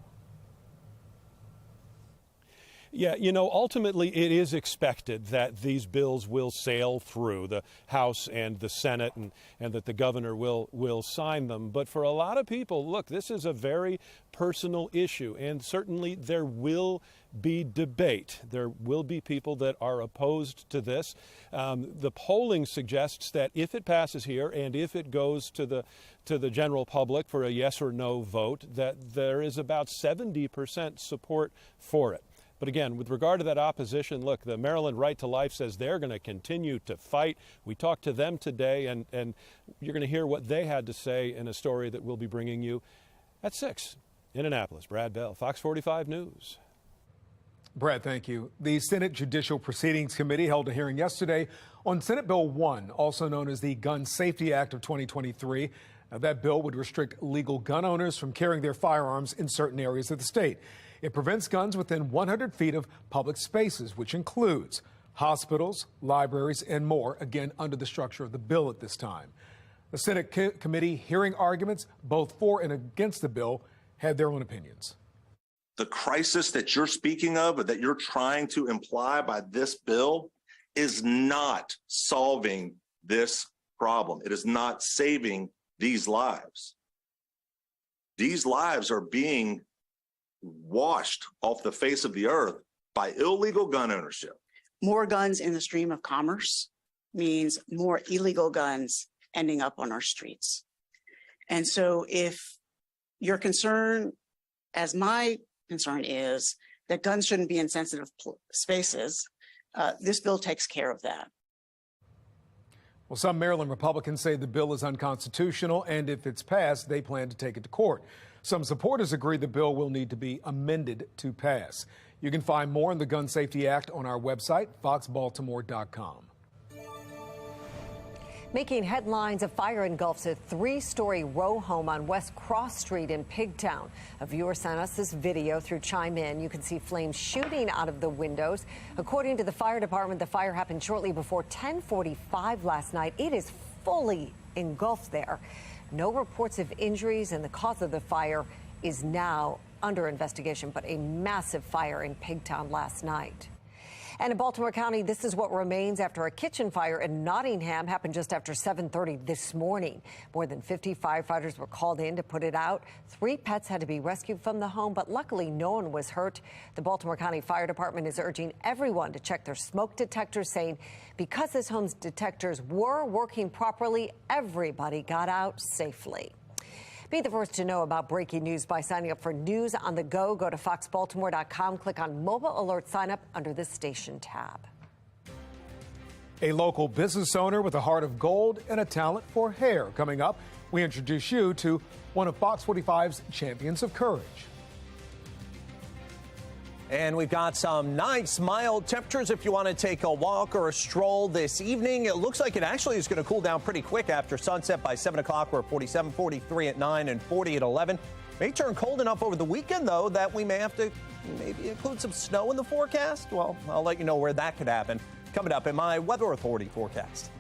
[SPEAKER 9] Yeah, you know, ultimately it is expected that these bills will sail through the House and the Senate and that the governor will sign them. But for a lot of people, look, this is a very personal issue, and certainly there will be debate. There will be people that are opposed to this. The polling suggests that if it passes here and if it goes to the general public for a yes or no vote, that there is about 70% support for it. But again, with regard to that opposition, look, the Maryland Right to Life says they're going to continue to fight. We talked to them today, and you're going to hear what they had to say in a story that we'll be bringing you at 6 in Annapolis. Brad Bell, Fox 45 News.
[SPEAKER 1] Brad, thank you. The Senate Judicial Proceedings Committee held a hearing yesterday on Senate Bill 1, also known as the Gun Safety Act of 2023. Now, that bill would restrict legal gun owners from carrying their firearms in certain areas of the state. It prevents guns within 100 feet of public spaces, which includes hospitals, libraries, and more, again, under the structure of the bill at this time. The Senate committee hearing arguments, both for and against the bill, had their own opinions.
[SPEAKER 4] The crisis that you're speaking of, or that you're trying to imply by this bill, is not solving this problem. It is not saving these lives. These lives are being washed off the face of the earth by illegal gun ownership.
[SPEAKER 10] More guns in the stream of commerce means more illegal guns ending up on our streets. And so if your concern, as my concern is, that guns shouldn't be in sensitive spaces, this bill takes care of that.
[SPEAKER 1] Well, some Maryland Republicans say the bill is unconstitutional, and if it's passed, they plan to take it to court. Some supporters agree the bill will need to be amended to pass. You can find more on the Gun Safety Act on our website, foxbaltimore.com.
[SPEAKER 5] Making headlines, a fire engulfs a three-story row home on West Cross Street in Pigtown. A viewer sent us this video through Chime In. You can see flames shooting out of the windows. According to the fire department, the fire happened shortly before 10:45 last night. It is fully engulfed there. No reports of injuries, and the cause of the fire is now under investigation, but a massive fire in Pigtown last night. And in Baltimore County, this is what remains after a kitchen fire in Nottingham happened just after 7:30 this morning. More than 50 firefighters were called in to put it out. 3 pets had to be rescued from the home, but luckily no one was hurt. The Baltimore County Fire Department is urging everyone to check their smoke detectors, saying because this home's detectors were working properly, everybody got out safely. Be the first to know about breaking news by signing up for News on the Go. Go to foxbaltimore.com, click on Mobile Alert Sign Up under the Station tab.
[SPEAKER 1] A local business owner with a heart of gold and a talent for hair. Coming up, we introduce you to one of Fox 45's champions of courage.
[SPEAKER 17] And we've got some nice mild temperatures if you want to take a walk or a stroll this evening. It looks like it actually is going to cool down pretty quick after sunset. By 7 o'clock, we're 47, 43 at 9, and 40 at 11. May turn cold enough over the weekend, though, that we may have to maybe include some snow in the forecast. Well, I'll let you know where that could happen coming up in my Weather Authority forecast.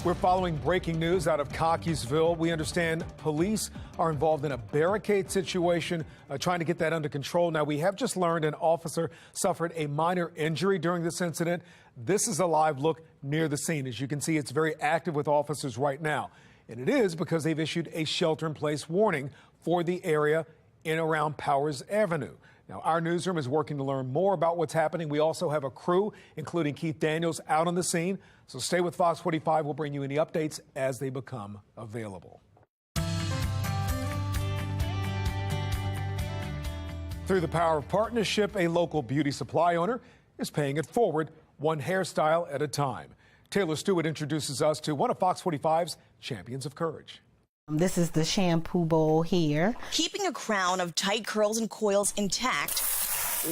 [SPEAKER 1] We're following breaking news out of Cockeysville. We understand police are involved in a barricade situation, trying to get that under control. Now, we have just learned an officer suffered a minor injury during this incident. This is a live look near the scene. As you can see, it's very active with officers right now. And it is because they've issued a shelter-in-place warning for the area in around Powers Avenue. Now, our newsroom is working to learn more about what's happening. We also have a crew, including Keith Daniels, out on the scene. So stay with Fox 45. We'll bring you any updates as they become available. Through the power of partnership, a local beauty supply owner is paying it forward, one hairstyle at a time. Taylor Stewart introduces us to one of Fox 45's champions of courage.
[SPEAKER 11] This is the shampoo bowl here.
[SPEAKER 12] Keeping a crown of tight curls and coils intact,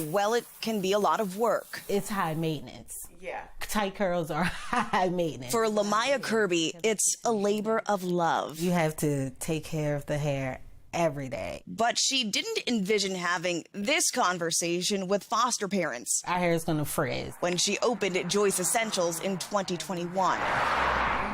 [SPEAKER 12] well, it can be a lot of work.
[SPEAKER 11] It's high maintenance. Yeah. Tight curls are high maintenance.
[SPEAKER 12] For Lamaya Kirby, it's a labor of love.
[SPEAKER 11] You have to take care of the hair every day.
[SPEAKER 12] But she didn't envision having this conversation with foster parents.
[SPEAKER 11] Our hair is going to frizz.
[SPEAKER 12] When she opened Joyce Essentials in 2021.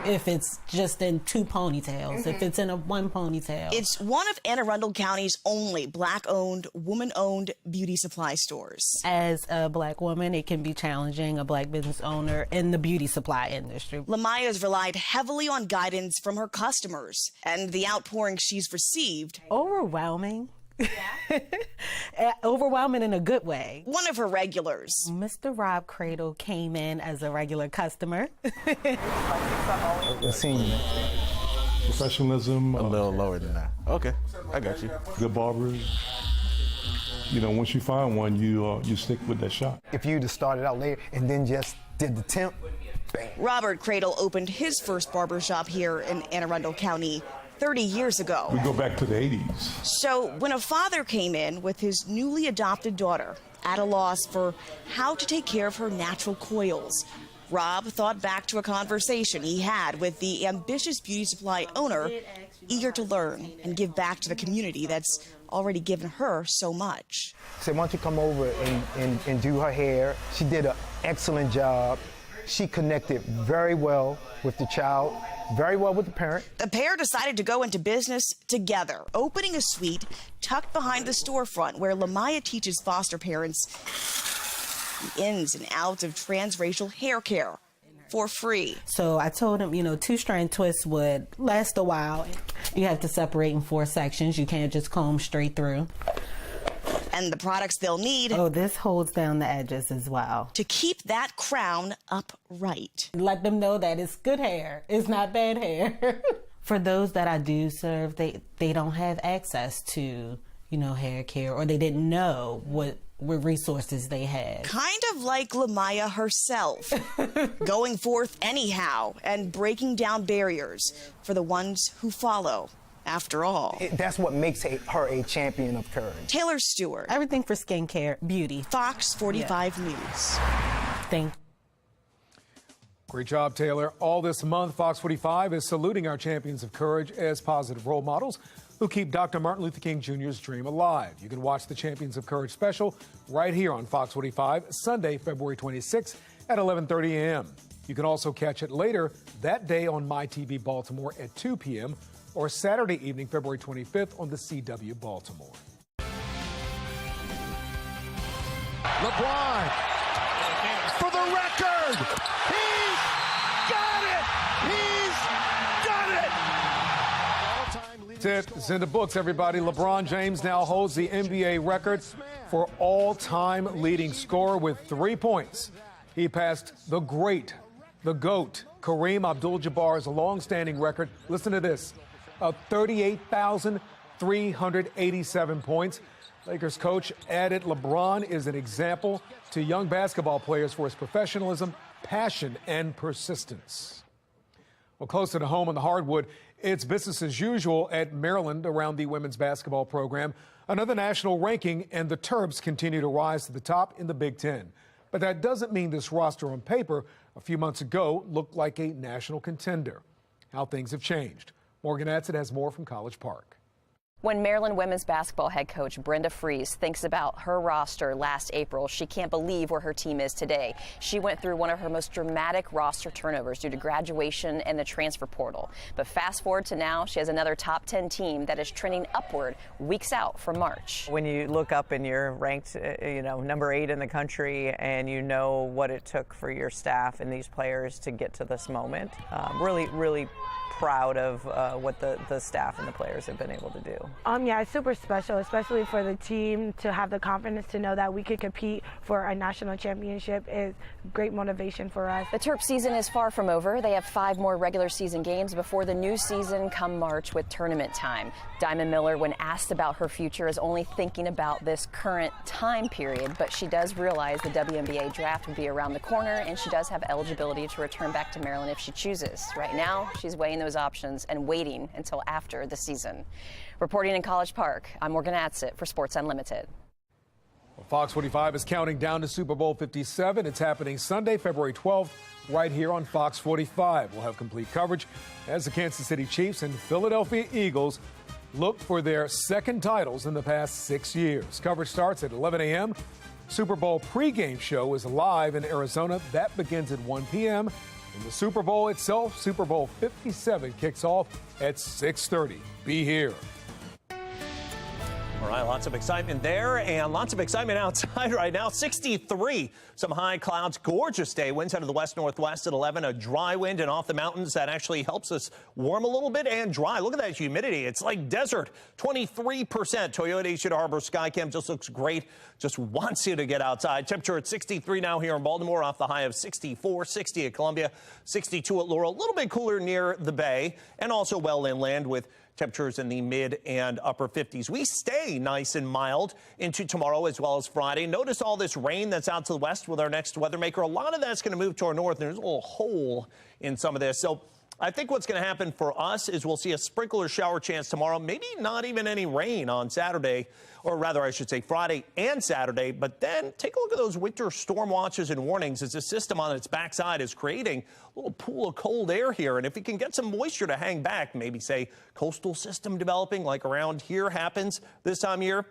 [SPEAKER 11] If it's just in two ponytails, if it's in a one ponytail.
[SPEAKER 12] It's one of Anne Arundel County's only Black-owned, woman-owned beauty supply stores.
[SPEAKER 11] As a Black woman, it can be challenging, a Black business owner in the beauty supply industry.
[SPEAKER 12] Lamaya's relied heavily on guidance from her customers, and the outpouring she's received.
[SPEAKER 11] Overwhelming. Overwhelming in a good way.
[SPEAKER 12] One of her regulars.
[SPEAKER 11] Mr. Rob Cradle came in as a regular customer.
[SPEAKER 13] A senior. Professionalism. A little lower than that. Okay, I got you. Good barbers. You know, once you find one, you stick with that shop.
[SPEAKER 14] If you'd have started out later and then just did the temp, bang.
[SPEAKER 12] Robert Cradle opened his first barbershop here in Anne Arundel County 30 years ago.
[SPEAKER 13] We go back to the 80s.
[SPEAKER 12] So when a father came in with his newly adopted daughter, at a loss for how to take care of her natural coils, Rob thought back to a conversation he had with the ambitious beauty supply owner, eager to learn and give back to the community that's already given her so much.
[SPEAKER 14] Said, why don't you come over and do her hair? She did an excellent job. She connected very well with the child, very well with the parent.
[SPEAKER 12] The pair decided to go into business together, opening a suite tucked behind the storefront where Lamaya teaches foster parents the ins and outs of transracial hair care for free.
[SPEAKER 11] So I told him, you know, 2-strand twists would last a while. You have to separate in 4 sections. You can't just comb straight through.
[SPEAKER 12] And the products they'll need.
[SPEAKER 11] Oh, this holds down the edges as well.
[SPEAKER 12] To keep that crown upright.
[SPEAKER 11] Let them know that it's good hair. It's not bad hair. For those that I do serve, they don't have access to, you know, hair care, or they didn't know what resources they had.
[SPEAKER 12] Kind of like Lamaya herself, going forth anyhow and breaking down barriers for the ones who follow. After all,
[SPEAKER 14] that's what makes her a champion of courage.
[SPEAKER 12] Taylor Stewart.
[SPEAKER 11] Everything for skincare, beauty.
[SPEAKER 12] Fox 45 News.
[SPEAKER 11] Thank you.
[SPEAKER 1] Great job, Taylor. All this month, Fox 45 is saluting our champions of courage as positive role models who keep Dr. Martin Luther King Jr.'s dream alive. You can watch the Champions of Courage special right here on Fox 45, Sunday, February 26th at 11:30 a.m. You can also catch it later that day on MyTV Baltimore at 2 p.m. or Saturday evening, February 25th on the CW Baltimore.
[SPEAKER 15] LeBron for the record. He's got it. He's done it.
[SPEAKER 1] It's in the books, everybody. LeBron James now holds the NBA record for all-time leading scorer with 3 points. He passed the GOAT, Kareem Abdul-Jabbar's long-standing record. Listen to this. Of 38,387 points. Lakers coach added LeBron is an example to young basketball players for his professionalism, passion, and persistence. Well, closer to home on the hardwood, it's business as usual at Maryland around the women's basketball program. Another national ranking, and the Terps continue to rise to the top in the Big Ten. But that doesn't mean this roster on paper a few months ago looked like a national contender. How things have changed. Morgan Adsit has more from College Park.
[SPEAKER 16] When Maryland women's basketball head coach Brenda Freese thinks about her roster last April, she can't believe where her team is today. She went through one of her most dramatic roster turnovers due to graduation and the transfer portal. But fast forward to now, she has another top 10 team that is trending upward weeks out from March.
[SPEAKER 19] When you look up and you're ranked, number 8 in the country, and you know what it took for your staff and these players to get to this moment, really proud of what the staff and the players have been able to do.
[SPEAKER 20] Yeah, it's super special, especially for the team to have the confidence to know that we could compete for a national championship is great motivation for us.
[SPEAKER 16] The Terp season is far from over. They have 5 more regular season games before the new season come March with tournament time. Diamond Miller, when asked about her future, is only thinking about this current time period, but she does realize the WNBA draft will be around the corner, and she does have eligibility to return back to Maryland if she chooses. Right now, she's weighing those options and waiting until after the season. Reporting in College Park, I'm Morgan Adsett for Sports Unlimited.
[SPEAKER 1] Well, Fox 45 is counting down to Super Bowl 57. It's happening Sunday, February 12th, right here on Fox 45. We'll have complete coverage as the Kansas City Chiefs and Philadelphia Eagles look for their second titles in the past 6 years. Coverage starts at 11 a.m. Super Bowl pregame show is live in Arizona. That begins at 1 p.m. And the Super Bowl itself, Super Bowl 57, kicks off at 6:30. Be here.
[SPEAKER 17] All right, lots of excitement there and lots of excitement outside right now. 63, some high clouds, gorgeous day. Winds out of the west-northwest at 11, a dry wind and off the mountains that actually helps us warm a little bit and dry. Look at that humidity. It's like desert, 23%. Toyota East Harbor Skycam just looks great. Just wants you to get outside. Temperature at 63 now here in Baltimore off the high of 64, 60 at Columbia, 62 at Laurel. A little bit cooler near the bay and also well inland with temperatures in the mid and upper 50s. We stay nice and mild into tomorrow as well as Friday. Notice all this rain that's out to the west with our next weather maker. A lot of that's going to move to our north. There's a little hole in some of this. So I think what's going to happen for us is we'll see a sprinkle or shower chance tomorrow, maybe not even any rain on Saturday, or rather I should say Friday and Saturday. But then take a look at those winter storm watches and warnings as the system on its backside is creating a little pool of cold air here. And if we can get some moisture to hang back, maybe say coastal system developing like around here happens this time of year,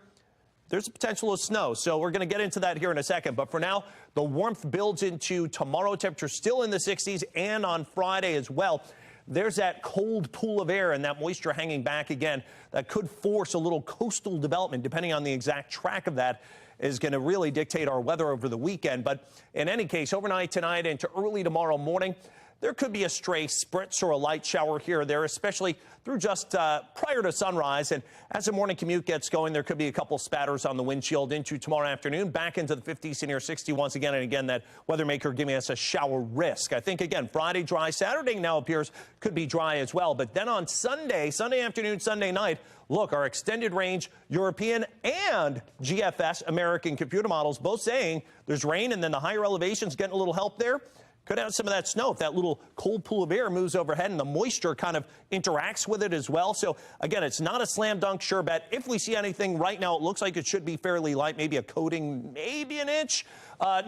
[SPEAKER 17] there's a potential of snow. So we're going to get into that here in a second. But for now, the warmth builds into tomorrow. Temperature still in the 60s and on Friday as well. There's that cold pool of air and that moisture hanging back again that could force a little coastal development, depending on the exact track of that is going to really dictate our weather over the weekend. But in any case, overnight tonight into early tomorrow morning, there could be a stray spritz or a light shower here or there, especially through just prior to sunrise. And as the morning commute gets going, there could be a couple spatters on the windshield into tomorrow afternoon, back into the 50s and near 60 once again. And again, that weather maker giving us a shower risk. I think, again, Friday dry, Saturday now appears could be dry as well. But then on Sunday afternoon, Sunday night, look, our extended range European and GFS American computer models both saying there's rain, and then the higher elevations getting a little help there. Could have some of that snow if that little cold pool of air moves overhead and the moisture kind of interacts with it as well. So, again, it's not a slam dunk sure bet. If we see anything right now, it looks like it should be fairly light, maybe a coating, maybe an inch,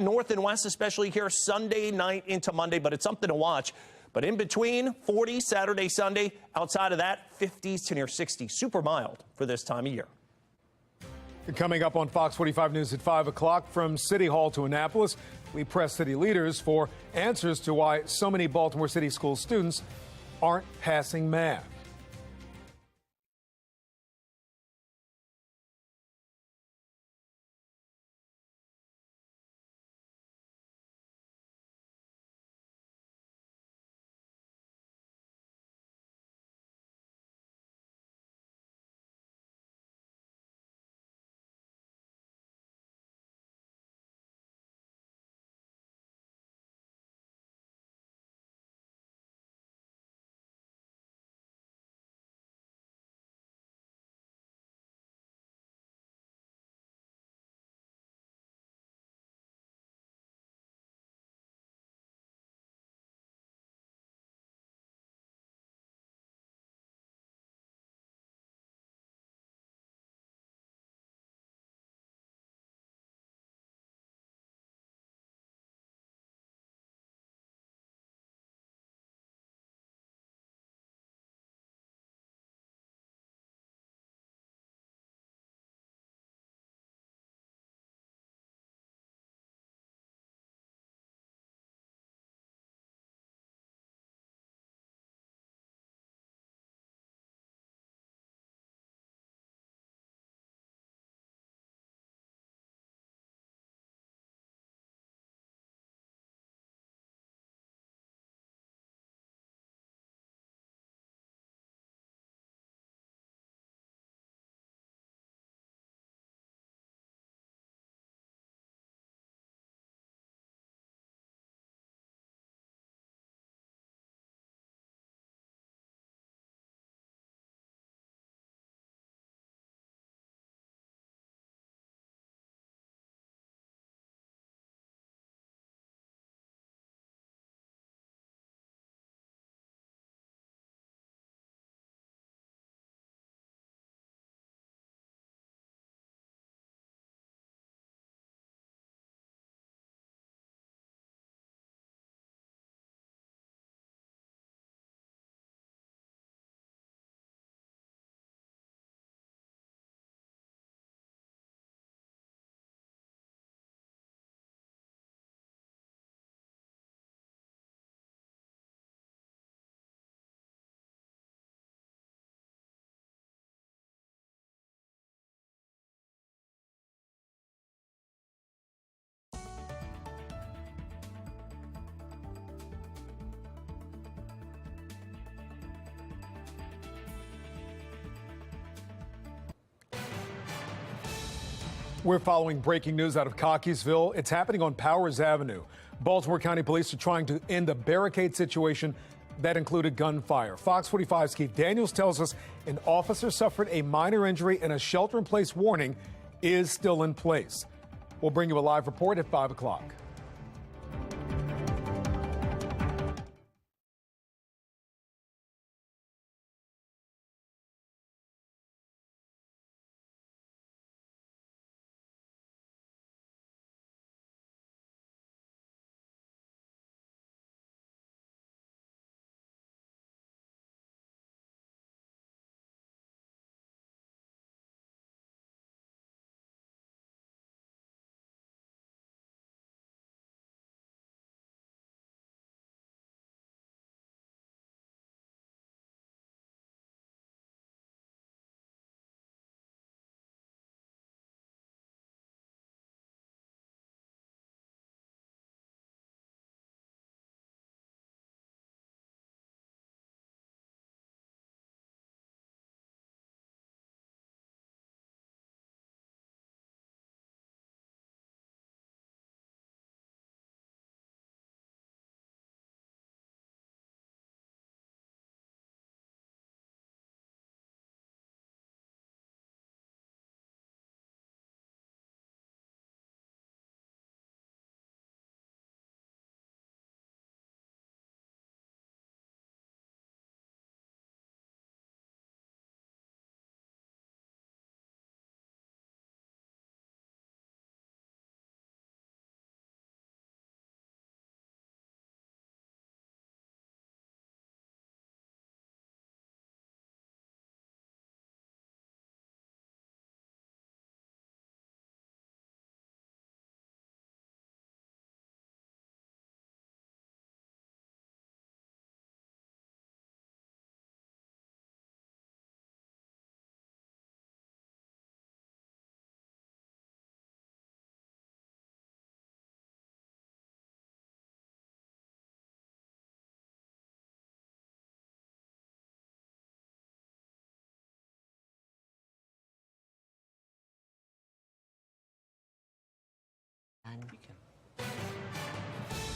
[SPEAKER 17] north and west, especially here Sunday night into Monday. But it's something to watch. But in between, 40 Saturday, Sunday. Outside of that, 50s to near 60. Super mild for this time of year.
[SPEAKER 1] Coming up on Fox 45 News at 5 o'clock, from City Hall to Annapolis, we press city leaders for answers to why so many Baltimore City school students aren't passing math. We're following breaking news out of Cockeysville. It's happening on Powers Avenue. Baltimore County Police are trying to end a barricade situation that included gunfire. Fox 45's Keith Daniels tells us an officer suffered a minor injury and a shelter-in-place warning is still in place. We'll bring you a live report at 5 o'clock.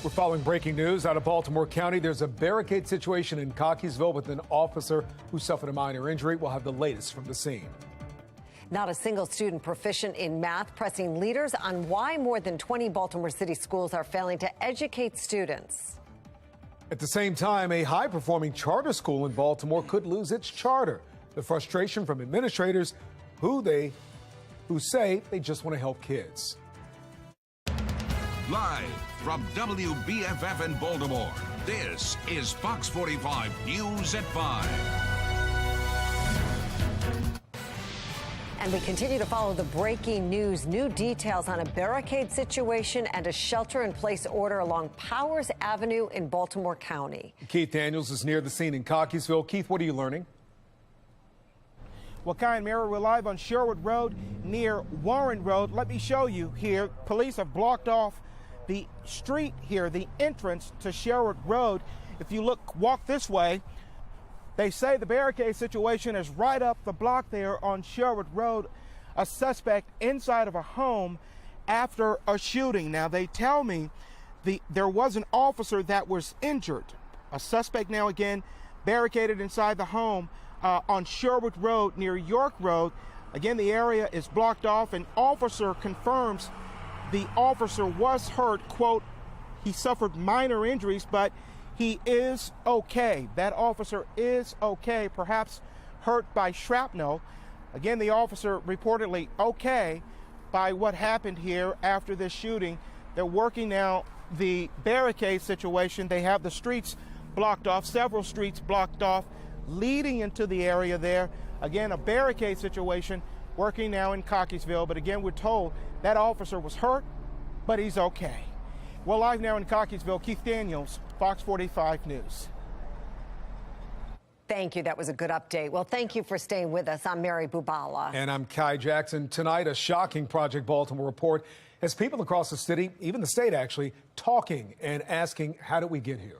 [SPEAKER 1] We're following breaking news out of Baltimore County. There's a barricade situation in Cockeysville with an officer who suffered a minor injury. We'll have the latest from the scene.
[SPEAKER 5] Not a single student proficient in math, pressing leaders on why more than 20 Baltimore City schools are failing to educate students.
[SPEAKER 1] At the same time, a high-performing charter school in Baltimore could lose its charter. The frustration from administrators who say they just want to help kids.
[SPEAKER 2] Live from WBFF in Baltimore, this is Fox 45 News at 5.
[SPEAKER 5] And we continue to follow the breaking news. New details on a barricade situation and a shelter-in-place order along Powers Avenue in Baltimore County.
[SPEAKER 1] Keith Daniels is near the scene in Cockeysville. Keith, what are you learning?
[SPEAKER 3] Well, Kai and Mara, we're live on Sherwood Road near Warren Road. Let me show you here. Police have blocked off the street here, the entrance to Sherwood Road. If you walk this way, they say the barricade situation is right up the block there on Sherwood Road. A suspect inside of a home after a shooting. Now, they tell me there was an officer that was injured. A suspect now again barricaded inside the home on Sherwood Road near York Road. Again, the area is blocked off. An officer confirms the officer was hurt. Quote, he suffered minor injuries, but he is okay. That officer is okay, perhaps hurt by shrapnel. Again, the officer reportedly okay by what happened here after this shooting. They're working now the barricade situation. They have the streets blocked off, several streets blocked off, leading into the area there. Again, a barricade situation working now in Cockeysville. But again, we're told that officer was hurt, but he's okay. Well, live now in Cockeysville, Keith Daniels, Fox 45 News.
[SPEAKER 5] Thank you. That was a good update. Well, thank you for staying with us. I'm Mary Bubala.
[SPEAKER 1] And I'm Kai Jackson. Tonight, a shocking Project Baltimore report has people across the city, even the state actually, talking and asking, how did we get here?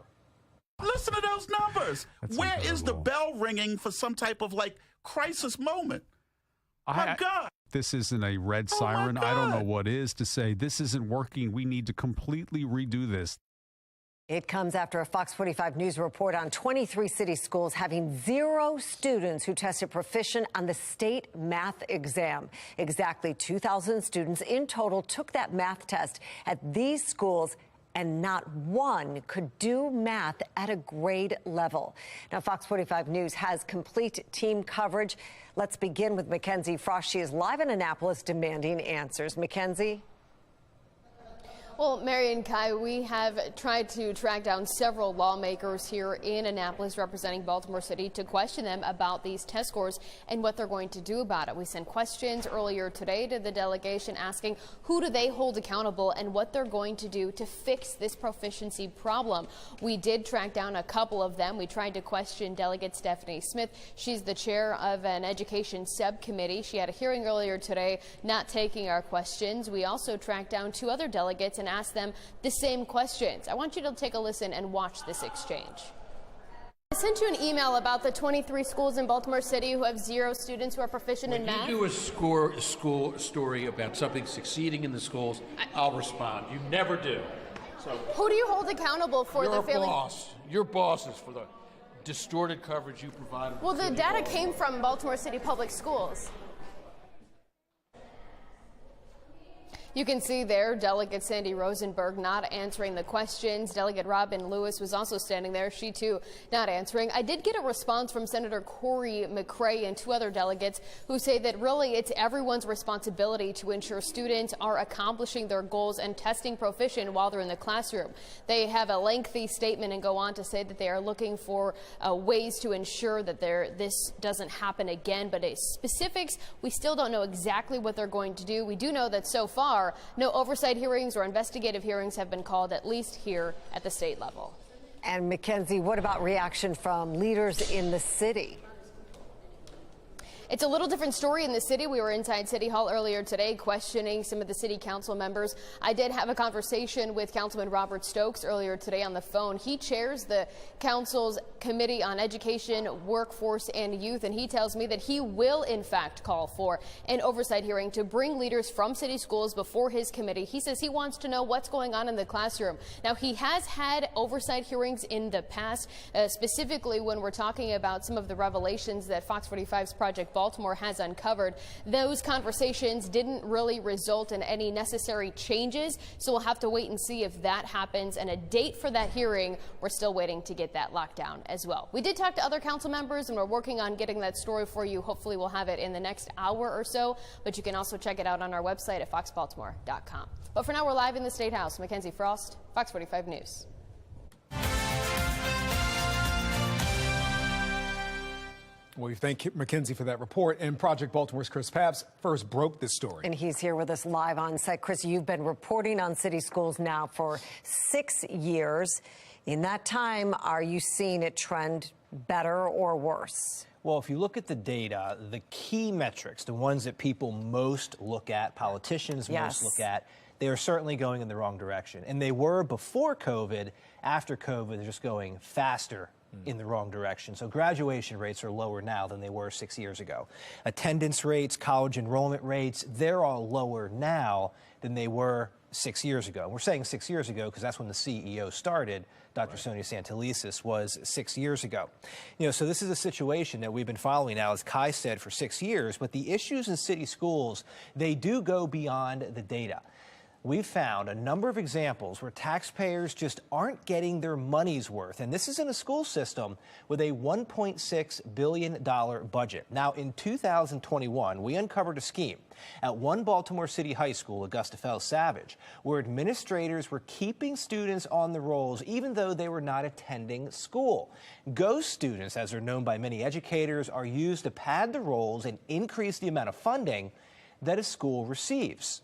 [SPEAKER 18] Listen to those numbers. Where is the bell ringing for some type of crisis moment? My God!
[SPEAKER 6] This isn't a red siren. I don't know what is to say. This isn't working. We need to completely redo this.
[SPEAKER 5] It comes after a Fox 45 News report on 23 city schools having 0 students who tested proficient on the state math exam. Exactly 2,000 students in total took that math test at these schools, and not one could do math at a grade level. Now, Fox 45 News has complete team coverage. Let's begin with Mackenzie Frost. She is live in Annapolis demanding answers. Mackenzie?
[SPEAKER 21] Well, Mary and Kai, we have tried to track down several lawmakers here in Annapolis representing Baltimore City to question them about these test scores and what they're going to do about it. We sent questions earlier today to the delegation asking who do they hold accountable and what they're going to do to fix this proficiency problem. We did track down a couple of them. We tried to question Delegate Stephanie Smith. She's the chair of an education subcommittee. She had a hearing earlier today, not taking our questions. We also tracked down 2 other delegates and asked them the same questions. I want you to take a listen and watch this exchange. I sent you an email about the 23 schools in Baltimore City who have 0 students who are proficient in math.
[SPEAKER 22] When you do a school story about something succeeding in the schools, I'll respond. You never do. So
[SPEAKER 21] who do you hold accountable for the failing?
[SPEAKER 22] Your boss is for the distorted coverage you provided.
[SPEAKER 21] Well, the data came from Baltimore City Public Schools. You can see there Delegate Sandy Rosenberg not answering the questions. Delegate Robin Lewis was also standing there. She, too, not answering. I did get a response from Senator Corey McCray and 2 other delegates who say that really it's everyone's responsibility to ensure students are accomplishing their goals and testing proficient while they're in the classroom. They have a lengthy statement and go on to say that they are looking for ways to ensure that this doesn't happen again. But specifics, we still don't know exactly what they're going to do. We do know that so far, no oversight hearings or investigative hearings have been called, at least here at the state level.
[SPEAKER 5] And Mackenzie, what about reaction from leaders in the city?
[SPEAKER 21] It's a little different story in the city. We were inside City Hall earlier today questioning some of the city council members. I did have a conversation with Councilman Robert Stokes earlier today on the phone. He chairs the council's Committee on Education, Workforce, and Youth, and he tells me that he will, in fact, call for an oversight hearing to bring leaders from city schools before his committee. He says he wants to know what's going on in the classroom. Now, he has had oversight hearings in the past, specifically when we're talking about some of the revelations that Fox 45's Project Baltimore has uncovered. Those conversations didn't really result in any necessary changes, so we'll have to wait and see if that happens. And a date for that hearing, we're still waiting to get that locked down as well. We did talk to other council members, and we're working on getting that story for you. Hopefully we'll have it in the next hour or so, but you can also check it out on our website at foxbaltimore.com. But for now, we're live in the State House. Mackenzie Frost, Fox 45 News.
[SPEAKER 1] Well, we thank Mackenzie for that report. And Project Baltimore's Chris Papps first broke this story.
[SPEAKER 5] And he's here with us live on site. Chris, you've been reporting on city schools now for 6 years. In that time, are you seeing it trend better or worse?
[SPEAKER 23] Well, if you look at the data, the key metrics, the ones that people most look at, politicians most look at, they are certainly going in the wrong direction. And they were before COVID. After COVID, they're just going faster in the wrong direction. So graduation rates are lower now than they were 6 years ago. Attendance rates, college enrollment rates, they're all lower now than they were 6 years ago. We're saying 6 years ago because that's when the CEO started. Dr. Sonia Santelises was 6 years ago. You know, so this is a situation that we've been following now, as Kai said, for 6 years. But the issues in city schools, they do go beyond the data. We've found a number of examples where taxpayers just aren't getting their money's worth. And this is in a school system with a $1.6 billion budget. Now, in 2021, we uncovered a scheme at one Baltimore City high school, Augusta Fells Savage, where administrators were keeping students on the rolls even though they were not attending school. Ghost students, as they're known by many educators, are used to pad the rolls and increase the amount of funding that a school receives.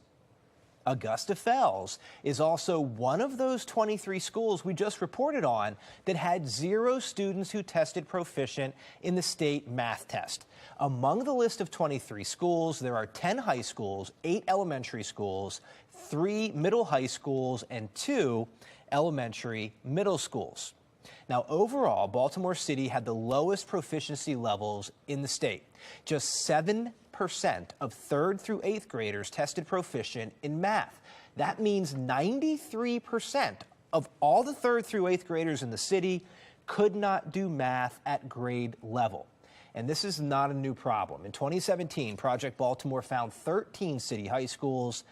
[SPEAKER 23] Augusta Fells is also one of those 23 schools we just reported on that had 0 students who tested proficient in the state math test. Among the list of 23 schools, there are 10 high schools, 8 elementary schools, 3 middle high schools, and 2 elementary middle schools. Now, overall, Baltimore City had the lowest proficiency levels in the state. Just 7% 93% of 3rd through 8th graders tested proficient in math. That means 93% of all the 3rd through 8th graders in the city could not do math at grade level. And this is not a new problem. In 2017, Project Baltimore found 13 city high schools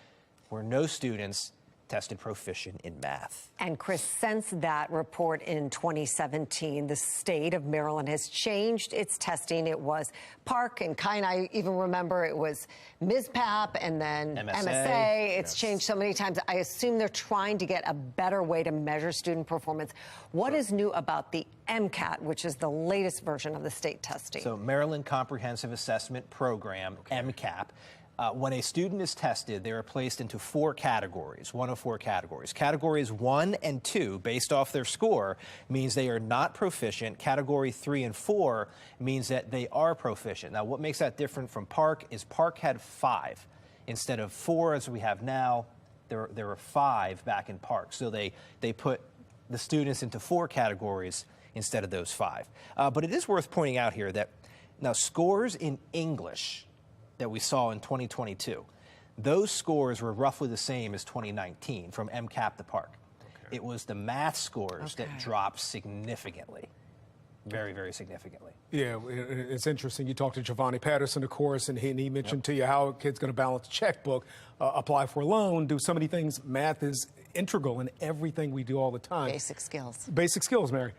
[SPEAKER 23] where no students tested proficient in math.
[SPEAKER 5] And Chris, since that report in 2017, the state of Maryland has changed its testing. It was Park and I even remember it was MSPAP and then MSA. It's changed so many times. I assume they're trying to get a better way to measure student performance. What is new about the MCAT, which is the latest version of the state testing?
[SPEAKER 23] So Maryland Comprehensive Assessment Program, MCAP. When a student is tested, they are placed into 4 categories, one of 4 categories. Categories 1 and 2, based off their score, means they are not proficient. Category 3 and 4 means that they are proficient. Now, what makes that different from Park is Park had 5 instead of 4 as we have now. There were 5 back in Park. So they put the students into 4 categories instead of those 5. But it is worth pointing out here that now scores in English that we saw in 2022, those scores were roughly the same as 2019 from MCAP to Park. It was the math scores that dropped significantly, very, very significantly.
[SPEAKER 1] Yeah, it's interesting. You talked to Giovanni Patterson, of course, and he mentioned to you how a kid's going to balance a checkbook, apply for a loan, do so many things. Math is integral in everything we do all the time.
[SPEAKER 5] Basic skills.
[SPEAKER 1] Basic skills, Mary.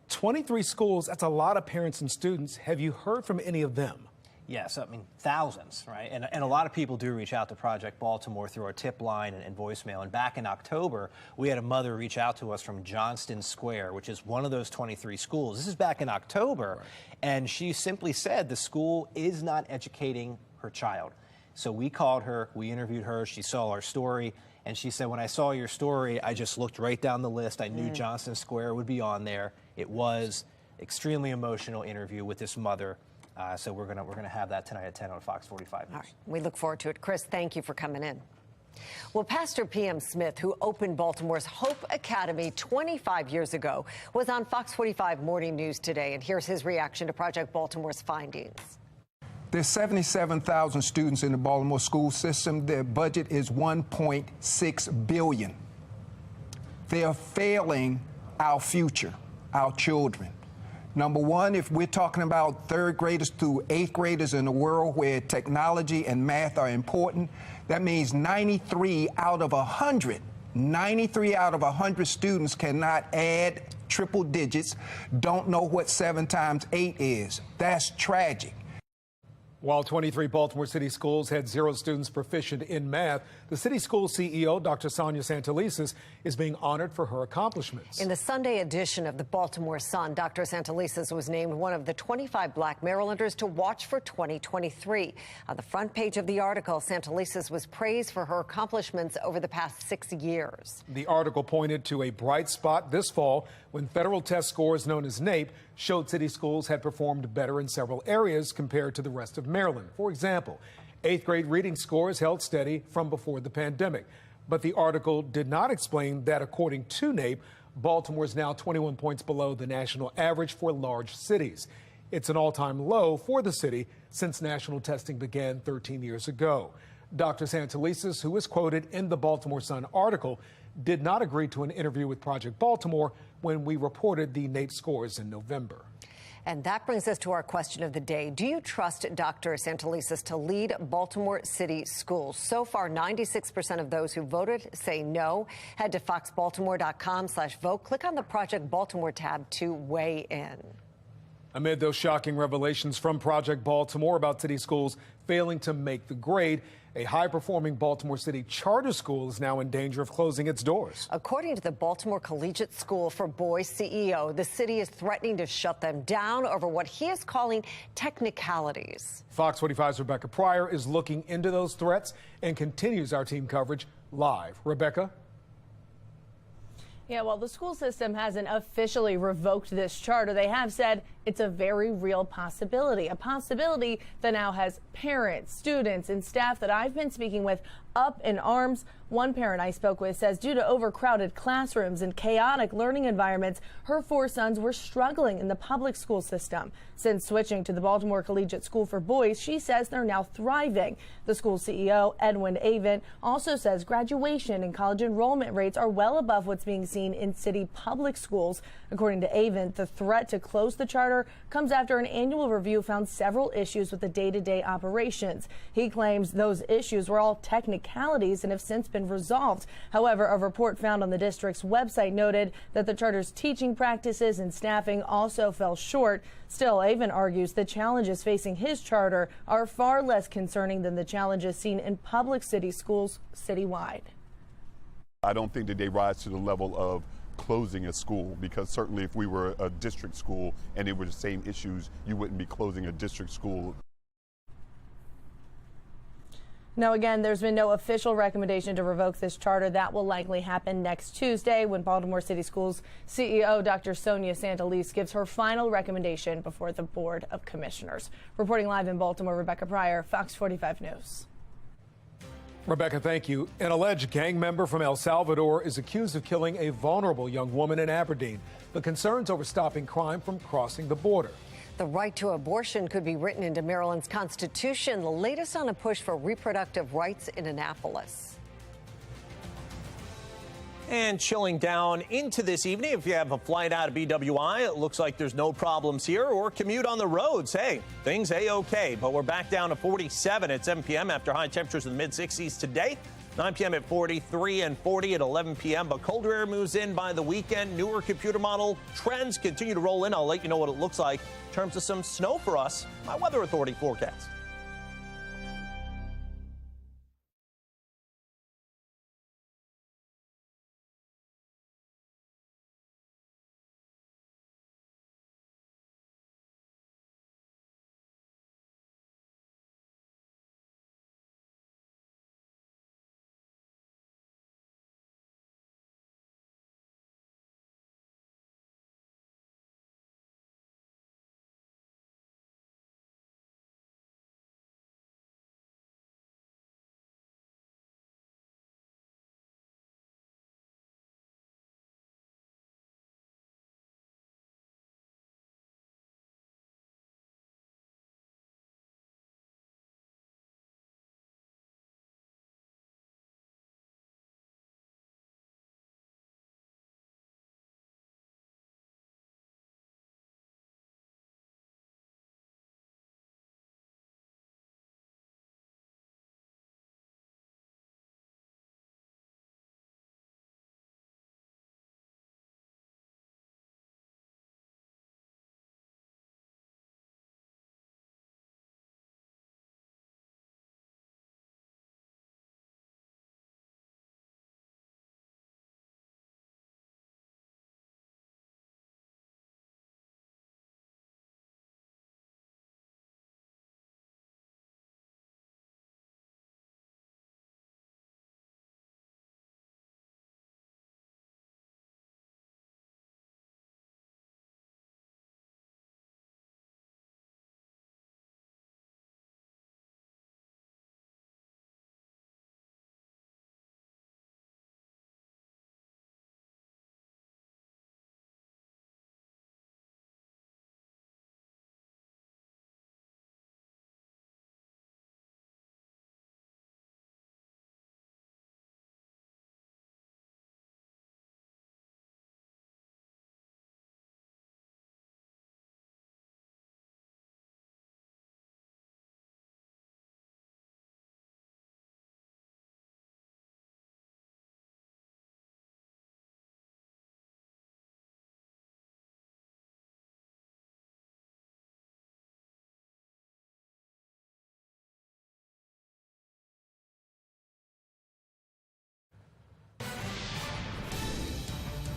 [SPEAKER 1] 23 schools, that's a lot of parents and students. Have you heard from any of them?
[SPEAKER 23] Yes, I mean, thousands, right? And a lot of people do reach out to Project Baltimore through our tip line and voicemail. And back in October, we had a mother reach out to us from Johnston Square, which is one of those 23 schools. This is back in October. Right. And she simply said the school is not educating her child. So we called her, we interviewed her, she saw our story, and she said, when I saw your story, I just looked right down the list. I knew Johnston Square would be on there. It was extremely emotional interview with this mother. So we're gonna have that tonight at 10 on Fox 45 News.
[SPEAKER 5] All right. We look forward to it. Chris, thank you for coming in. Well, Pastor P.M. Smith, who opened Baltimore's Hope Academy 25 years ago, was on Fox 45 Morning News today, and here's his reaction to Project Baltimore's findings.
[SPEAKER 7] There's 77,000 students in the Baltimore school system. Their budget is $1.6 billion. They are failing our future, our children. Number one, if we're talking about 3rd graders through 8th graders in a world where technology and math are important, that means 93 out of 100 students cannot add triple digits, don't know what 7 times 8 is. That's tragic.
[SPEAKER 1] While 23 Baltimore City schools had 0 students proficient in math, the city school CEO, Dr. Sonia Santelises, is being honored for her accomplishments.
[SPEAKER 5] In the Sunday edition of the Baltimore Sun, Dr. Santelises was named one of the 25 Black Marylanders to watch for 2023. On the front page of the article, Santelises was praised for her accomplishments over the past 6 years.
[SPEAKER 1] The article pointed to a bright spot this fall when federal test scores known as NAEP showed city schools had performed better in several areas compared to the rest of Maryland. For example, 8th grade reading scores held steady from before the pandemic. But the article did not explain that according to NAEP, Baltimore is now 21 points below the national average for large cities. It's an all-time low for the city since national testing began 13 years ago. Dr. Santelises, who is quoted in the Baltimore Sun article, did not agree to an interview with Project Baltimore when we reported the NAEP scores in November.
[SPEAKER 5] And that brings us to our question of the day. Do you trust Dr. Santelises to lead Baltimore City schools? So far, 96% of those who voted say no. Head to foxbaltimore.com/vote. Click on the Project Baltimore tab to weigh in.
[SPEAKER 1] Amid those shocking revelations from Project Baltimore about city schools failing to make the grade, a high-performing Baltimore City charter school is now in danger of closing its doors.
[SPEAKER 5] According to the Baltimore Collegiate School for Boys CEO, the city is threatening to shut them down over what he is calling technicalities.
[SPEAKER 1] Fox 45's Rebecca Pryor is looking into those threats and continues our team coverage live. Rebecca?
[SPEAKER 8] Yeah, well, the school system hasn't officially revoked this charter. They have said
[SPEAKER 4] it's a very real possibility, a possibility that now has parents, students, and staff that I've been speaking with up in arms. One parent I spoke with says due to overcrowded classrooms and chaotic learning environments, her 4 sons were struggling in the public school system. Since switching to the Baltimore Collegiate School for Boys, she says they're now thriving. The school CEO, Edwin Avent, also says graduation and college enrollment rates are well above what's being seen in city public schools. According to Avent, the threat to close the charter comes after an annual review found several issues with the day-to-day operations. He claims those issues were all technicalities and have since been resolved. However, a report found on the district's website noted that the charter's teaching practices and staffing also fell short. Still, Avent argues the challenges facing his charter are far less concerning than the challenges seen in public city schools citywide.
[SPEAKER 8] I don't think that they rise to the level of closing a school, because certainly if we were a district school and it were the same issues, you wouldn't be closing a district school.
[SPEAKER 4] Now, again, there's been no official recommendation to revoke this charter. That will likely happen next Tuesday when Baltimore City Schools CEO Dr. Sonia Santalese gives her final recommendation before the Board of Commissioners. Reporting live in Baltimore, Rebecca Pryor, Fox 45 News.
[SPEAKER 1] Rebecca, thank you. An alleged gang member from El Salvador is accused of killing a vulnerable young woman in Aberdeen. The concerns over stopping crime from crossing the border.
[SPEAKER 5] The right to abortion could be written into Maryland's Constitution, the latest on a push for reproductive rights in Annapolis.
[SPEAKER 17] And chilling into this evening, if you have a flight out of BWI, it looks like there's no problems here, or commute on the roads. Hey, things A-OK, but we're back down to 47 at 7 p.m. after high temperatures in the mid-60s today. 9 p.m. at 43 and 40 at 11 p.m. But colder air moves in by the weekend. Newer computer model trends continue to roll in. I'll let you know what it looks like in terms of some snow for us. My Weather Authority forecast.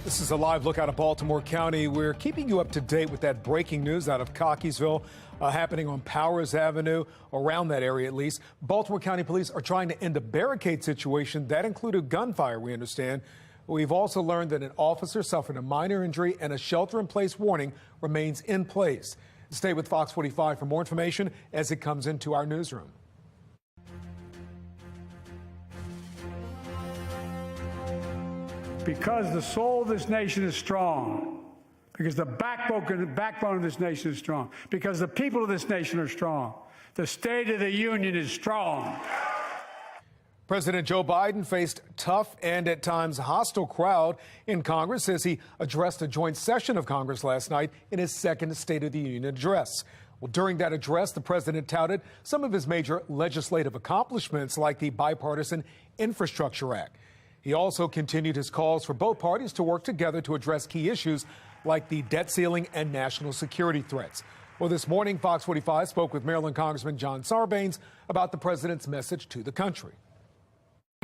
[SPEAKER 1] This is a live look out of Baltimore County. We're keeping you up to date with that breaking news out of Cockeysville happening on Powers Avenue, around that area at least. Baltimore County police are trying to end a barricade situation that included gunfire, we understand. We've also learned that an officer suffered a minor injury and a shelter-in-place warning remains in place. Stay with Fox 45 for more information as it comes into our newsroom.
[SPEAKER 9] Because the soul of this nation is strong, because the backbone of this nation is strong, because the people of this nation are strong, the State of the Union is strong.
[SPEAKER 1] President Joe Biden faced tough and at times hostile crowd in Congress as he addressed a joint session of Congress last night in his second State of the Union address. Well, during that address, the president touted some of his major legislative accomplishments like the Bipartisan Infrastructure Act. He also continued his calls for both parties to work together to address key issues like the debt ceiling and national security threats. Well, this morning, Fox 45 spoke with Maryland Congressman John Sarbanes about the president's message to the country.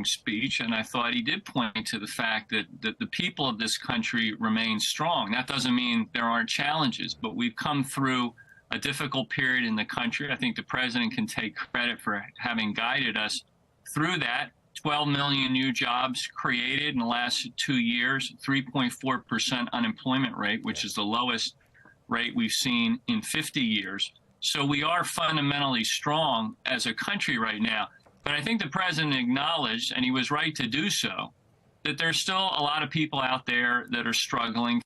[SPEAKER 10] Speech, and I thought he did point to the fact that the people of this country remain strong. That doesn't mean there aren't challenges, but we've come through a difficult period in the country. I think the president can take credit for having guided us through that. 12 million new jobs created in the last 2 years, 3.4% unemployment rate, which is the lowest rate we've seen in 50 years. So we are fundamentally strong as a country right now. But I think the president acknowledged, and he was right to do so, that there's still a lot of people out there that are struggling.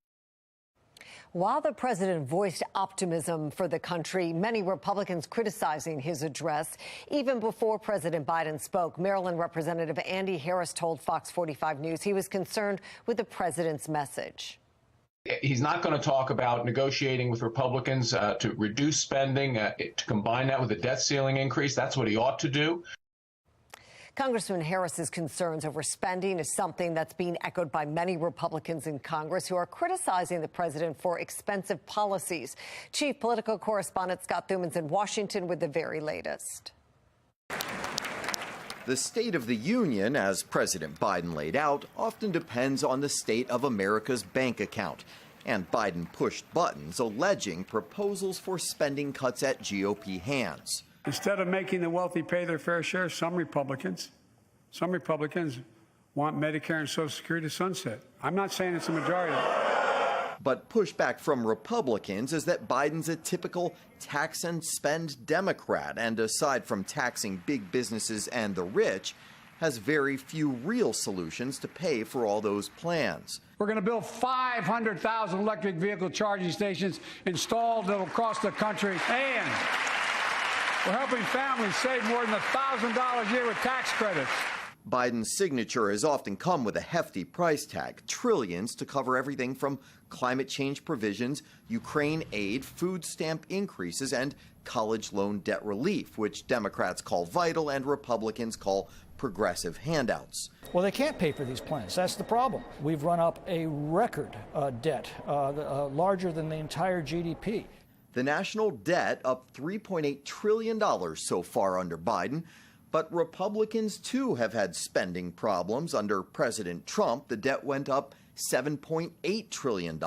[SPEAKER 5] While the president voiced optimism for the country, many Republicans criticizing his address. Even before President Biden spoke, Maryland Representative Andy Harris told Fox 45 News he was concerned with the president's message.
[SPEAKER 13] He's not going to talk about negotiating with Republicans to reduce spending, to combine that with a debt ceiling increase. That's what he ought to do.
[SPEAKER 5] Congressman Harris's concerns over spending is something that's being echoed by many Republicans in Congress who are criticizing the president for expensive policies. Chief political correspondent Scott Thuman's in Washington with the very latest.
[SPEAKER 24] The State of the Union, as President Biden laid out, often depends on the state of America's bank account. And Biden pushed buttons alleging proposals for spending cuts at GOP hands.
[SPEAKER 9] Instead of making the wealthy pay their fair share, some Republicans want Medicare and Social Security to sunset. I'm not saying it's a majority.
[SPEAKER 24] But pushback from Republicans is that Biden's a typical tax and spend Democrat, and aside from taxing big businesses and the rich, has very few real solutions to pay for all those plans.
[SPEAKER 9] We're going to build 500,000 electric vehicle charging stations installed across the country, and we're helping families save more than $1,000 a year with tax credits.
[SPEAKER 24] Biden's signature has often come with a hefty price tag, trillions to cover everything from climate change provisions, Ukraine aid, food stamp increases, and college loan debt relief, which Democrats call vital and Republicans call progressive handouts.
[SPEAKER 25] Well, they can't pay for these plans. That's the problem. We've run up a record debt, larger than the entire GDP.
[SPEAKER 24] The national debt up $3.8 trillion so far under Biden. But Republicans, too, have had spending problems. Under President Trump, the debt went up $7.8 trillion.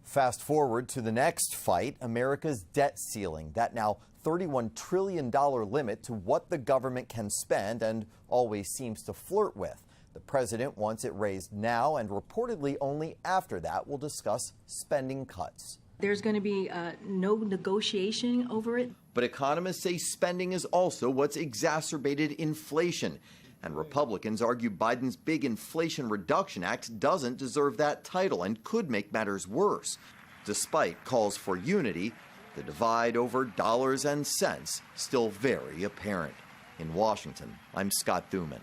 [SPEAKER 24] Fast forward to the next fight, America's debt ceiling, that now $31 trillion limit to what the government can spend and always seems to flirt with. The president wants it raised now, and reportedly only after that will discuss spending cuts.
[SPEAKER 26] There's going to be no negotiation over it.
[SPEAKER 24] But economists say spending is also what's exacerbated inflation. And Republicans argue Biden's big Inflation Reduction Act doesn't deserve that title and could make matters worse. Despite calls for unity, the divide over dollars and cents still very apparent. In Washington, I'm Scott Thuman.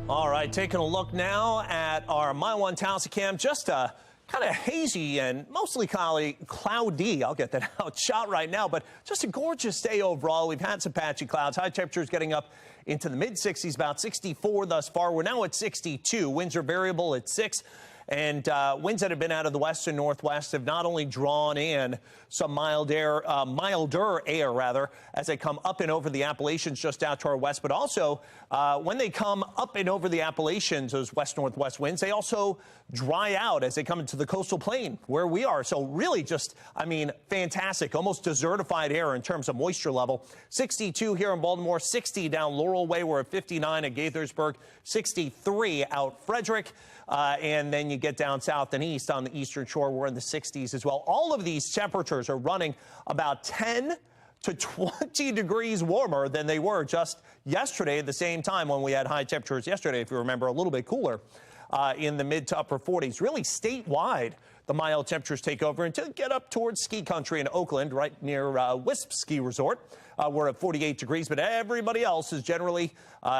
[SPEAKER 17] All right, taking a look now at our My One Towson cam. Just a kind of hazy and mostly cloudy, I'll get that out, shot right now, but just a gorgeous day overall. We've had some patchy clouds. High temperatures getting up into the mid-60s, about 64 thus far. We're now at 62. Winds are variable at 6. And winds that have been out of the west and northwest have not only drawn in some milder air, as they come up and over the Appalachians just out to our west, but also when they come up and over the Appalachians, those west-northwest winds, they also dry out as they come into the coastal plain where we are. So really just, I mean, fantastic, almost desertified air in terms of moisture level. 62 here in Baltimore, 60 down Laurel Way. We're at 59 at Gaithersburg, 63 out Frederick. And then you get down south and east on the eastern shore. We're in the 60s as well. All of these temperatures are running about 10 to 20 degrees warmer than they were just yesterday at the same time when we had high temperatures yesterday, if you remember, a little bit cooler in the mid to upper 40s. Really statewide, the mild temperatures take over until you get up towards ski country in Oakland, right near Wisp Ski Resort. We're at 48 degrees, but everybody else is generally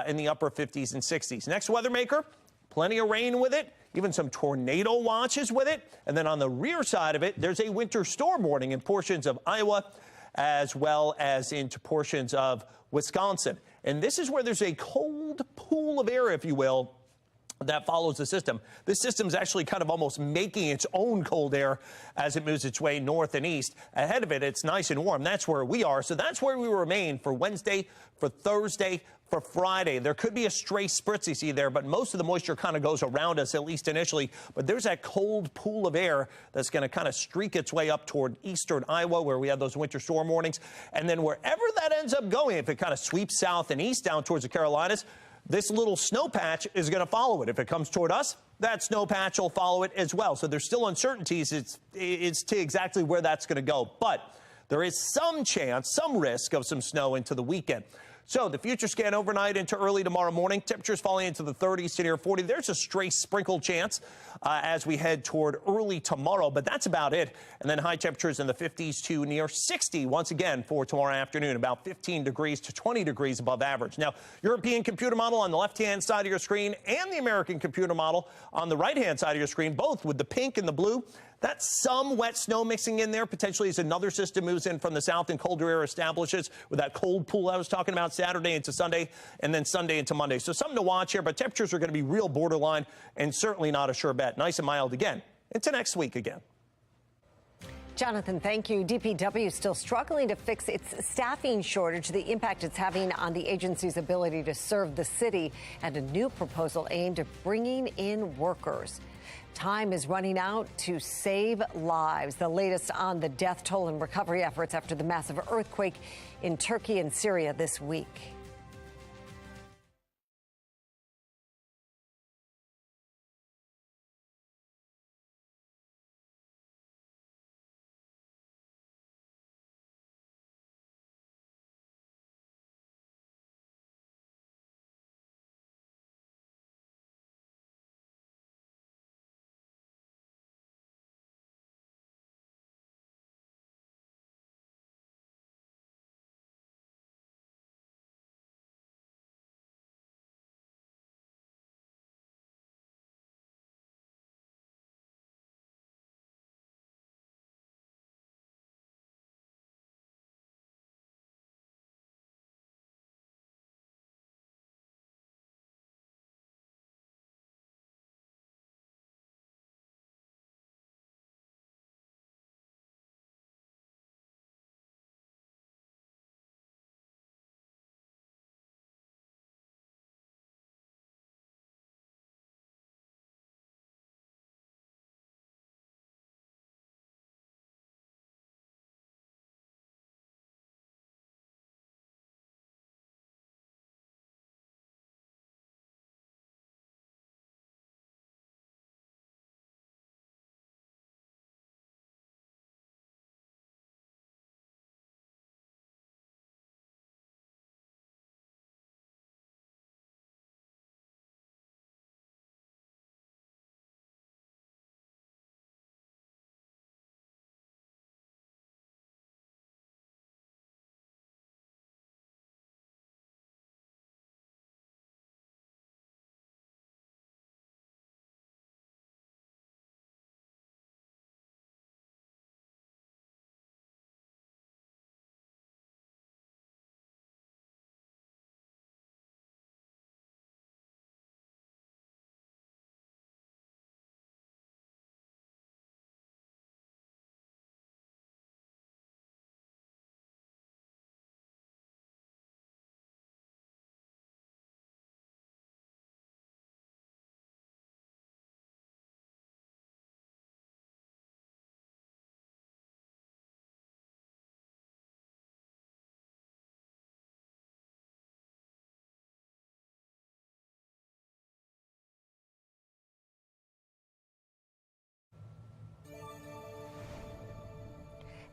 [SPEAKER 17] in the upper 50s and 60s. Next weather maker, plenty of rain with it, even some tornado watches with it. And then on the rear side of it, there's a winter storm warning in portions of Iowa as well as into portions of Wisconsin. And this is where there's a cold pool of air, if you will, that follows the system. This system is actually kind of almost making its own cold air as it moves its way north and east. Ahead of it, it's nice and warm. That's where we are. So that's where we remain for Wednesday, for Thursday, for Friday. There could be a stray spritz you see there, but most of the moisture kind of goes around us, at least initially. But there's that cold pool of air that's going to kind of streak its way up toward eastern Iowa, where we have those winter storm warnings. And then wherever that ends up going, if it kind of sweeps south and east down towards the Carolinas, this little snow patch is going to follow it. If it comes toward us, that snow patch will follow it as well. So there's still uncertainties. It's to exactly where that's going to go. But there is some chance, some risk of some snow into the weekend. So the future scan overnight into early tomorrow morning. Temperatures falling into the 30s to near 40. There's a stray sprinkle chance as we head toward early tomorrow, but that's about it. And then high temperatures in the 50s to near 60 once again for tomorrow afternoon, about 15 degrees to 20 degrees above average. Now, European computer model on the left-hand side of your screen and the American computer model on the right-hand side of your screen, both with the pink and the blue. That's some wet snow mixing in there, potentially as another system moves in from the south and colder air establishes with that cold pool I was talking about Saturday into Sunday and then Sunday into Monday. So something to watch here, but temperatures are going to be real borderline and certainly not a sure bet. Nice and mild again into next week again.
[SPEAKER 5] Jonathan, thank you. DPW is still struggling to fix its staffing shortage, the impact it's having on the agency's ability to serve the city, and a new proposal aimed at bringing in workers. Time is running out to save lives. The latest on the death toll and recovery efforts after the massive earthquake in Turkey and Syria this week.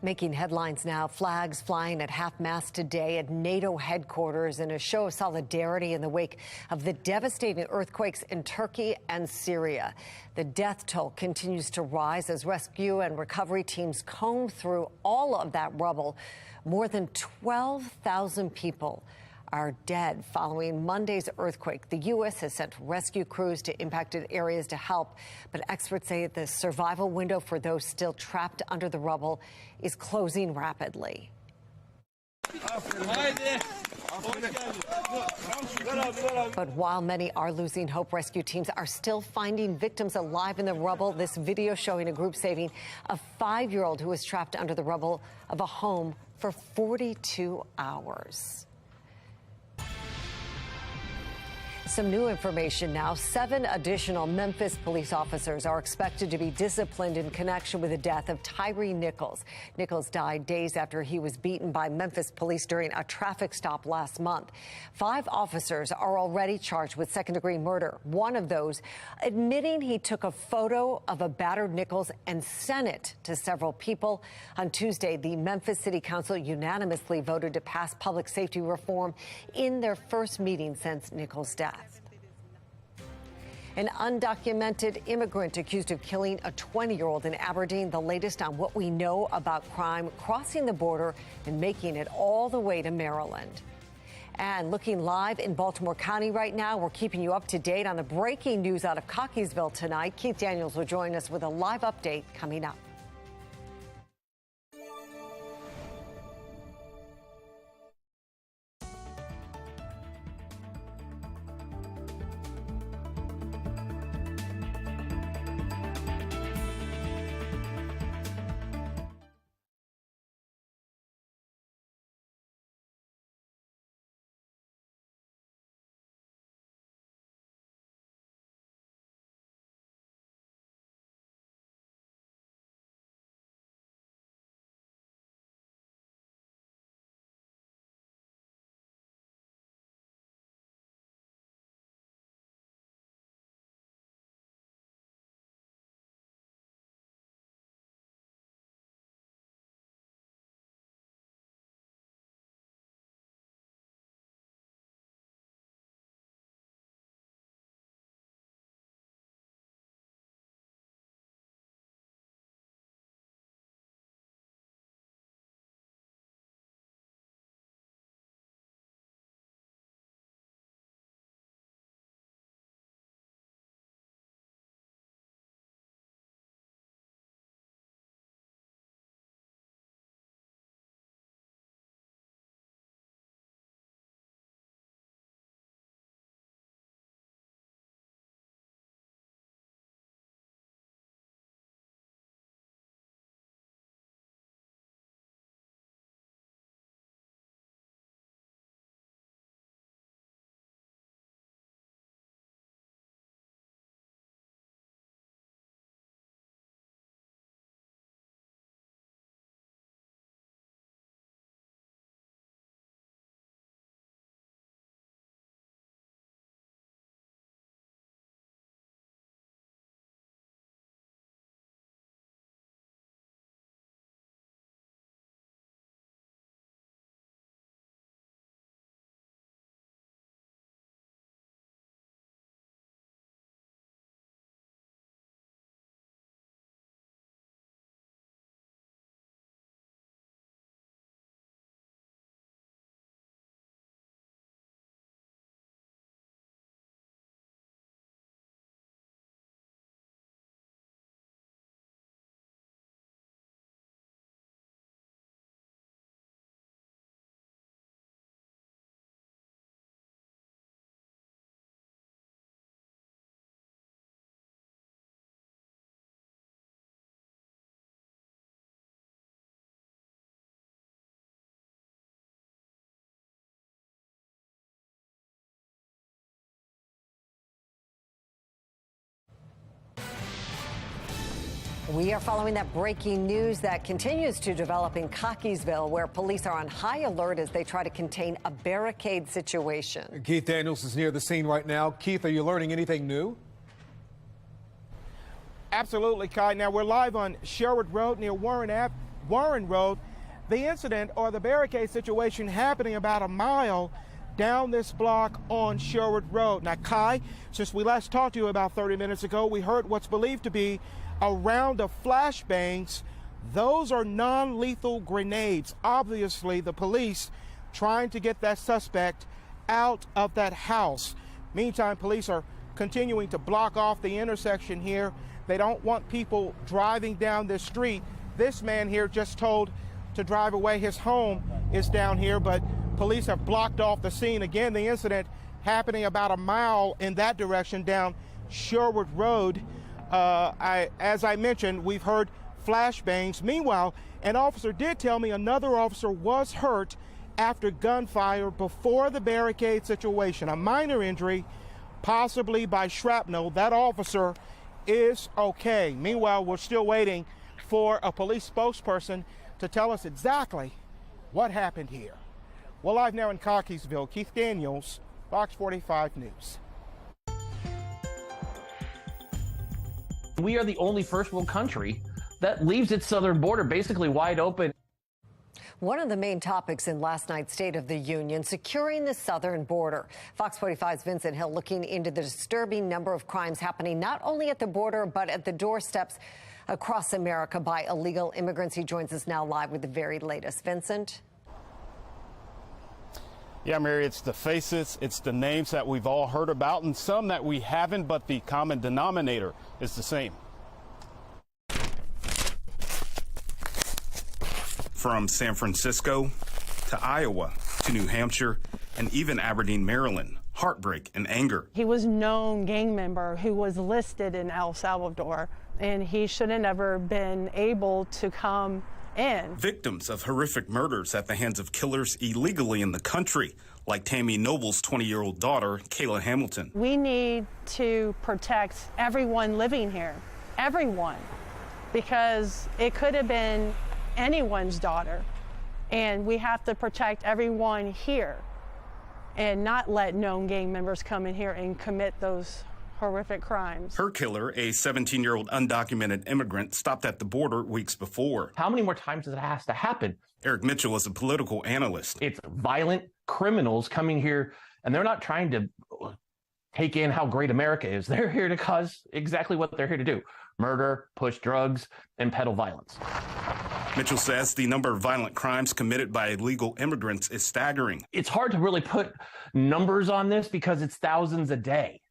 [SPEAKER 5] Making headlines now, flags flying at half-mast today at NATO headquarters in a show of solidarity in the wake of the devastating earthquakes in Turkey and Syria. The death toll continues to rise as rescue and recovery teams comb through all of that rubble. More than 12,000 people are dead following Monday's earthquake. The U.S. has sent rescue crews to impacted areas to help, but experts say the survival window for those still trapped under the rubble is closing rapidly. But while many are losing hope, rescue teams are still finding victims alive in the rubble. This video showing a group saving a 5-year-old who was trapped under the rubble of a home for 42 hours. Some new information now. 7 additional Memphis police officers are expected to be disciplined in connection with the death of Tyree Nichols. Nichols died days after he was beaten by Memphis police during a traffic stop last month. 5 officers are already charged with second-degree murder. One of those admitting he took a photo of a battered Nichols and sent it to several people. On Tuesday, the Memphis City Council unanimously voted to pass public safety reform in their first meeting since Nichols' death. An undocumented immigrant accused of killing a 20-year-old in Aberdeen. The latest on what we know about crime crossing the border and making it all the way to Maryland. And looking live in Baltimore County right now, we're keeping you up to date on the breaking news out of Cockeysville tonight. Keith Daniels will join us with a live update coming up. We are following that breaking news that continues to develop in Cockeysville, where police are on high alert as they try to contain a barricade situation.
[SPEAKER 1] Keith Daniels is near the scene right now. Keith, are you learning anything new?
[SPEAKER 3] Absolutely, Kai. Now we're live on Sherwood Road near Warren Ave. Warren Road. The incident or the barricade situation happening about a mile down this block on Sherwood Road. Now, Kai, since we last talked to you about 30 minutes ago, we heard what's believed to be a round of flashbangs. Those are non-lethal grenades. Obviously, the police trying to get that suspect out of that house. Meantime, police are continuing to block off the intersection here. They don't want people driving down this street. This man here just told to drive away. His home is down here, but police have blocked off the scene. Again, the incident happening about a mile in that direction down Sherwood Road. As I mentioned, we've heard flashbangs. Meanwhile, an officer did tell me another officer was hurt after gunfire before the barricade situation. A minor injury, possibly by shrapnel. That officer is okay. Meanwhile, we're still waiting for a police spokesperson to tell us exactly what happened here. Well, live now in Cockeysville, Keith Daniels, Fox 45 News.
[SPEAKER 11] We are the only first world country that leaves its southern border basically wide open.
[SPEAKER 5] One of the main topics in last night's State of the Union, securing the southern border. Fox 45's Vincent Hill looking into the disturbing number of crimes happening not only at the border, but at the doorsteps across America by illegal immigrants. He joins us now live with the very latest. Vincent?
[SPEAKER 12] Yeah, Mary, it's the faces, it's the names that we've all heard about and some that we haven't, but the common denominator is the same.
[SPEAKER 14] From San Francisco to Iowa to New Hampshire and even Aberdeen, Maryland, heartbreak and anger.
[SPEAKER 15] He was a known gang member who was listed in El Salvador, and he should have never been able to come in.
[SPEAKER 14] Victims of horrific murders at the hands of killers illegally in the country, like Tammy Noble's 20-year-old daughter, Kayla Hamilton.
[SPEAKER 15] We need to protect everyone living here, everyone, because it could have been anyone's daughter, and we have to protect everyone here and not let known gang members come in here and commit those horrific crimes.
[SPEAKER 14] Her killer, a 17-year-old undocumented immigrant, stopped at the border weeks before.
[SPEAKER 11] How many more times does it have to happen?
[SPEAKER 14] Eric Mitchell is a political analyst.
[SPEAKER 11] It's violent criminals coming here, and they're not trying to take in how great America is. They're here to cause exactly what they're here to do: murder, push drugs, and peddle violence.
[SPEAKER 14] Mitchell says the number of violent crimes committed by illegal immigrants is staggering.
[SPEAKER 11] It's hard to really put numbers on this because it's thousands a day,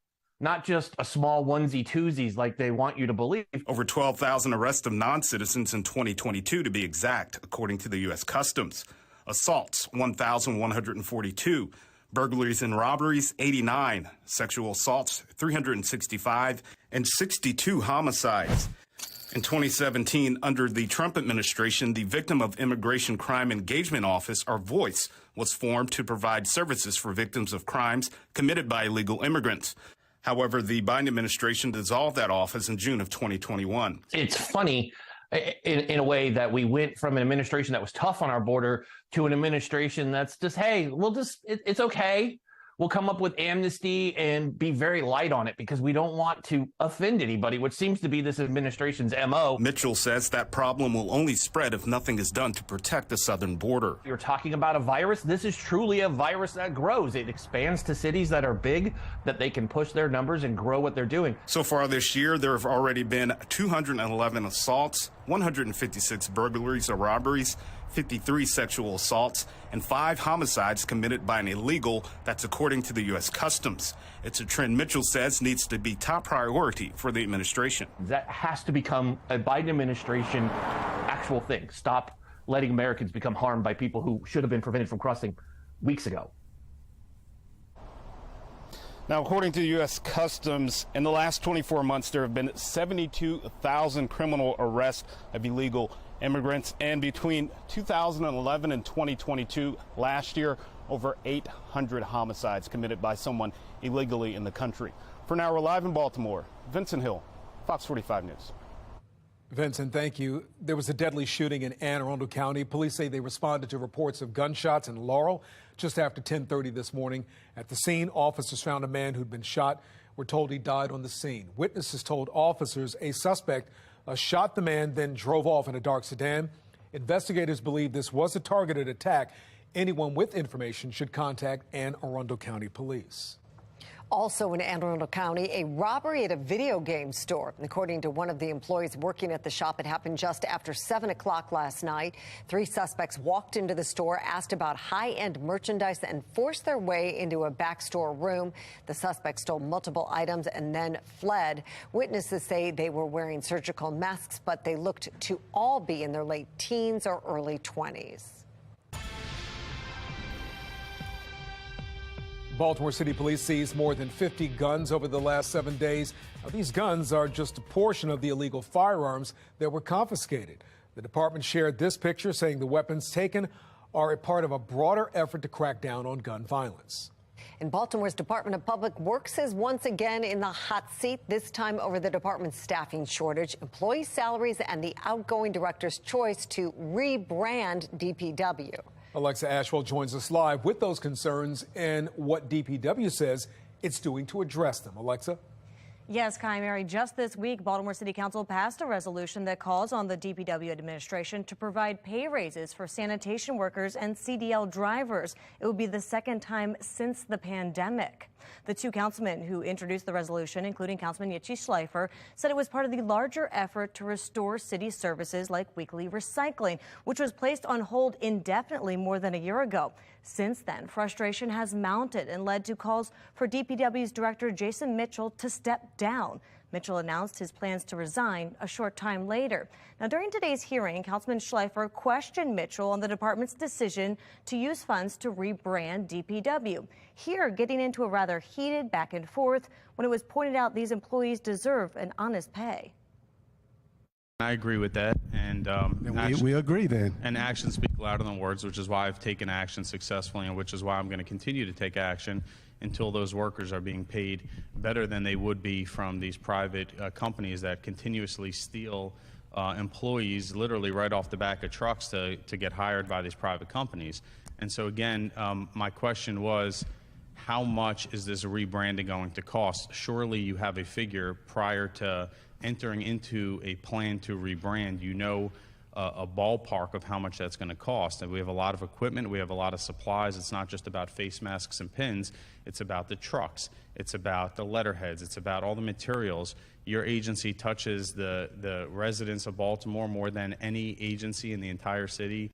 [SPEAKER 11] not just a small onesie twosies like they want you to believe.
[SPEAKER 14] Over 12,000 arrests of non-citizens in 2022, to be exact, according to the U.S. Customs. Assaults, 1,142. Burglaries and robberies, 89. Sexual assaults, 365. And 62 homicides. In 2017, under the Trump administration, the Victim of Immigration Crime Engagement Office, or VOICE, was formed to provide services for victims of crimes committed by illegal immigrants. However, the Biden administration dissolved that office in June of 2021.
[SPEAKER 11] It's funny in a way that we went from an administration that was tough on our border to an administration that's just, hey, it's okay. We'll come up with amnesty and be very light on it because we don't want to offend anybody, which seems to be this administration's MO.
[SPEAKER 14] Mitchell says that problem will only spread if nothing is done to protect the southern border.
[SPEAKER 11] You're talking about a virus. This is truly a virus that grows. It expands to cities that are big, that they can push their numbers and grow what they're doing.
[SPEAKER 14] So far this year, there have already been 211 assaults, 156 burglaries or robberies, 53 sexual assaults, and 5 homicides committed by an illegal. That's according to the U.S. Customs. It's a trend Mitchell says needs to be top priority for the administration.
[SPEAKER 11] That has to become a Biden administration actual thing. Stop letting Americans become harmed by people who should have been prevented from crossing weeks ago.
[SPEAKER 12] Now, according to the U.S. Customs, in the last 24 months, there have been 72,000 criminal arrests of illegal immigrants, and between 2011 and 2022, last year, over 800 homicides committed by someone illegally in the country. For now, we're live in Baltimore. Vincent Hill, Fox 45 News.
[SPEAKER 1] Vincent, thank you. There was a deadly shooting in Anne Arundel County. Police say they responded to reports of gunshots in Laurel just after 10:30 this morning. At the scene, officers found a man who'd been shot. We're told he died on the scene. Witnesses told officers a suspect shot the man, then drove off in a dark sedan. Investigators believe this was a targeted attack. Anyone with information should contact Anne Arundel County Police.
[SPEAKER 5] Also in Anne Arundel County, a robbery at a video game store. According to one of the employees working at the shop, it happened just after 7 o'clock last night. 3 suspects walked into the store, asked about high-end merchandise, and forced their way into a back store room. The suspects stole multiple items and then fled. Witnesses say they were wearing surgical masks, but they looked to all be in their late teens or early 20s.
[SPEAKER 1] Baltimore City Police seized more than 50 guns over the last 7 days. Now, these guns are just a portion of the illegal firearms that were confiscated. The department shared this picture saying the weapons taken are a part of a broader effort to crack down on gun violence.
[SPEAKER 5] And Baltimore's Department of Public Works is once again in the hot seat, this time over the department's staffing shortage, employee salaries, and the outgoing director's choice to rebrand DPW.
[SPEAKER 1] Alexa Ashwell joins us live with those concerns and what DPW says it's doing to address them. Alexa?
[SPEAKER 2] Yes, Kai Mary, just this week, Baltimore City Council passed a resolution that calls on the DPW administration to provide pay raises for sanitation workers and CDL drivers. It will be the second time since the pandemic. The 2 councilmen who introduced the resolution, including Councilman Yitchi Schleifer, said it was part of the larger effort to restore city services like weekly recycling, which was placed on hold indefinitely more than a year ago. Since then, frustration has mounted and led to calls for DPW's Director Jason Mitchell to step down. Mitchell announced his plans to resign a short time later. Now, during today's hearing, Councilman Schleifer questioned Mitchell on the department's decision to use funds to rebrand DPW. Here, getting into a rather heated back and forth when it was pointed out these employees deserve an honest pay.
[SPEAKER 6] I agree with that, and
[SPEAKER 16] we agree then.
[SPEAKER 6] And actions speak louder than words, which is why I've taken action successfully, and which is why I'm going to continue to take action until those workers are being paid better than they would be from these private companies that continuously steal employees literally right off the back of trucks to get hired by these private companies. And so again, my question was, how much is this rebranding going to cost? Surely you have a figure prior to entering into a plan to rebrand. You know a ballpark of how much that's going to cost. And we have a lot of equipment, we have a lot of supplies. It's not just about face masks and pins, it's about the trucks, it's about the letterheads, it's about all the materials. Your agency touches the residents of Baltimore more than any agency in the entire city.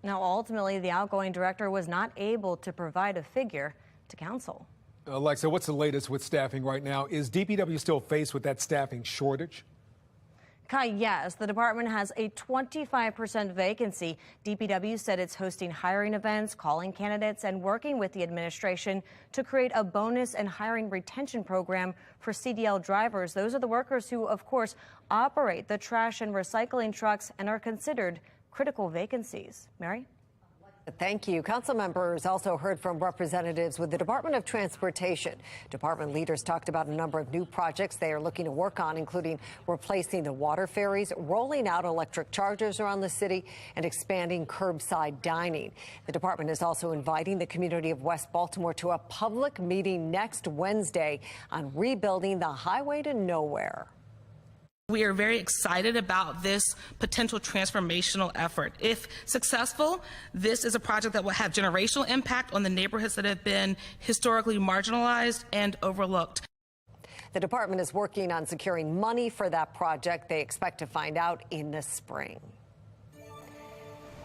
[SPEAKER 2] Now, ultimately, the outgoing director was not able to provide a figure to council.
[SPEAKER 1] Alexa, what's the latest with staffing right now? Is DPW still faced with that staffing shortage?
[SPEAKER 2] Kai, yes, the department has a 25% vacancy. DPW said it's hosting hiring events, calling candidates, and working with the administration to create a bonus and hiring retention program for CDL drivers. Those are the workers who, of course, operate the trash and recycling trucks and are considered critical vacancies. Mary?
[SPEAKER 5] Thank you. Council members also heard from representatives with the Department of Transportation. Department leaders talked about a number of new projects they are looking to work on, including replacing the water ferries, rolling out electric chargers around the city, and expanding curbside dining. The department is also inviting the community of West Baltimore to a public meeting next Wednesday on rebuilding the highway to nowhere.
[SPEAKER 18] We are very excited about this potential transformational effort. If successful, this is a project that will have generational impact on the neighborhoods that have been historically marginalized and overlooked.
[SPEAKER 5] The department is working on securing money for that project. They expect to find out in the spring.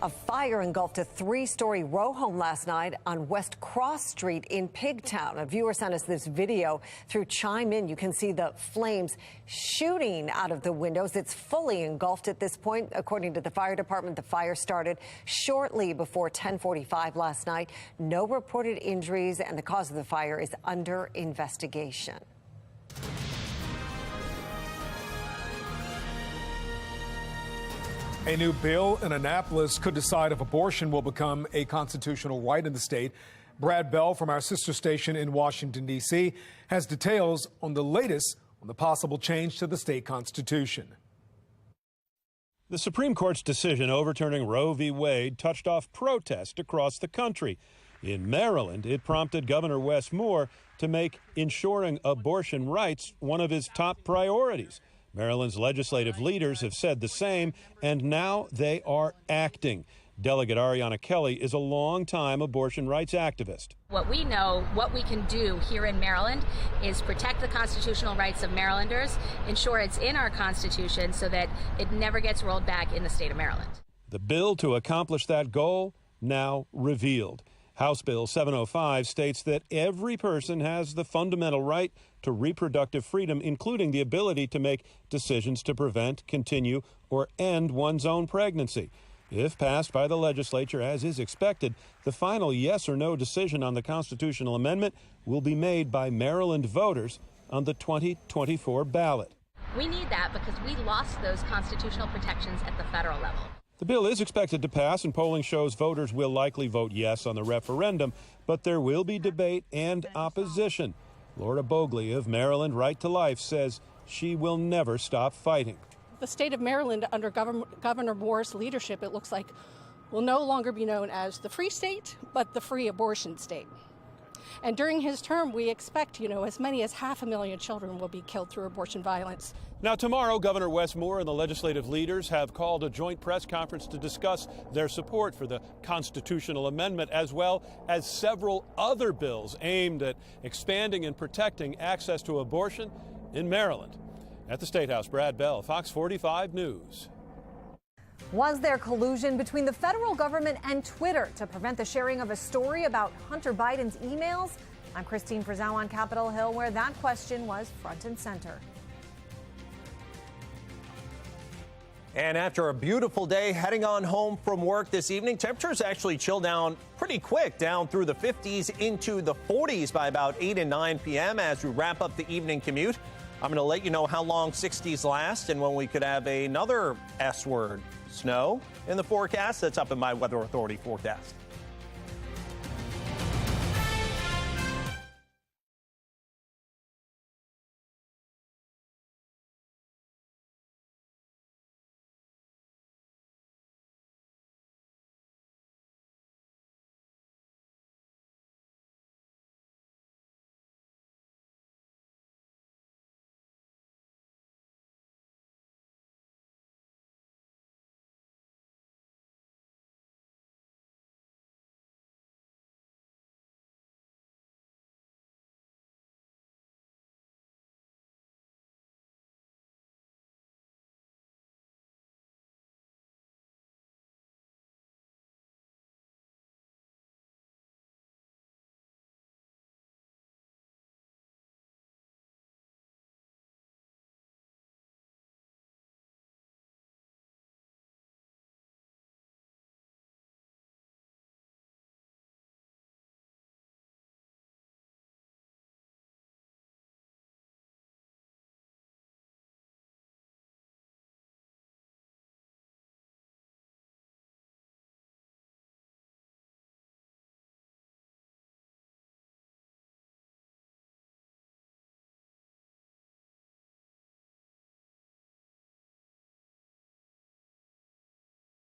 [SPEAKER 5] A fire engulfed a 3-story row home last night on West Cross Street in Pigtown. A viewer sent us this video through Chime In. You can see the flames shooting out of the windows. It's fully engulfed at this point. According to the fire department, the fire started shortly before 10:45 last night. No reported injuries, and the cause of the fire is under investigation.
[SPEAKER 1] A new bill in Annapolis could decide if abortion will become a constitutional right in the state. Brad Bell from our sister station in Washington, D.C., has details on the latest on the possible change to the state constitution.
[SPEAKER 19] The Supreme Court's decision overturning Roe v. Wade touched off protest across the country. In Maryland, it prompted Governor Wes Moore to make ensuring abortion rights one of his top priorities. Maryland's legislative leaders have said the same, and now they are acting. Delegate Ariana Kelly is a longtime abortion rights activist.
[SPEAKER 7] What we know, what we can do here in Maryland is protect the constitutional rights of Marylanders, ensure it's in our Constitution so that it never gets rolled back in the state of Maryland.
[SPEAKER 19] The bill to accomplish that goal now revealed. House Bill 705 states that every person has the fundamental right to reproductive freedom, including the ability to make decisions to prevent, continue, or end one's own pregnancy. If passed by the legislature, as is expected, the final yes or no decision on the constitutional amendment will be made by Maryland voters on the 2024 ballot.
[SPEAKER 7] We need that because we lost those constitutional protections at the federal level.
[SPEAKER 19] The bill is expected to pass, and polling shows voters will likely vote yes on the referendum, but there will be debate and opposition. Laura Bogley of Maryland Right to Life says she will never stop fighting.
[SPEAKER 16] The state of Maryland, under Governor Moore's leadership, it looks like will no longer be known as the free state, but the free abortion state. And during his term, we expect, as many as 500,000 children will be killed through abortion violence.
[SPEAKER 19] Now, tomorrow, Governor Wes Moore and the legislative leaders have called a joint press conference to discuss their support for the constitutional amendment, as well as several other bills aimed at expanding and protecting access to abortion in Maryland. At the State House, Brad Bell, Fox 45 News.
[SPEAKER 2] Was there collusion between the federal government and Twitter to prevent the sharing of a story about Hunter Biden's emails? I'm Christine Frizzell on Capitol Hill, where that question was front and center.
[SPEAKER 17] And after a beautiful day heading on home from work this evening, temperatures actually chill down pretty quick, down through the 50s into the 40s by about 8 and 9 p.m. as we wrap up the evening commute. I'm going to let you know how long 60s last and when we could have another S word, snow, in the forecast. That's up in my Weather Authority forecast.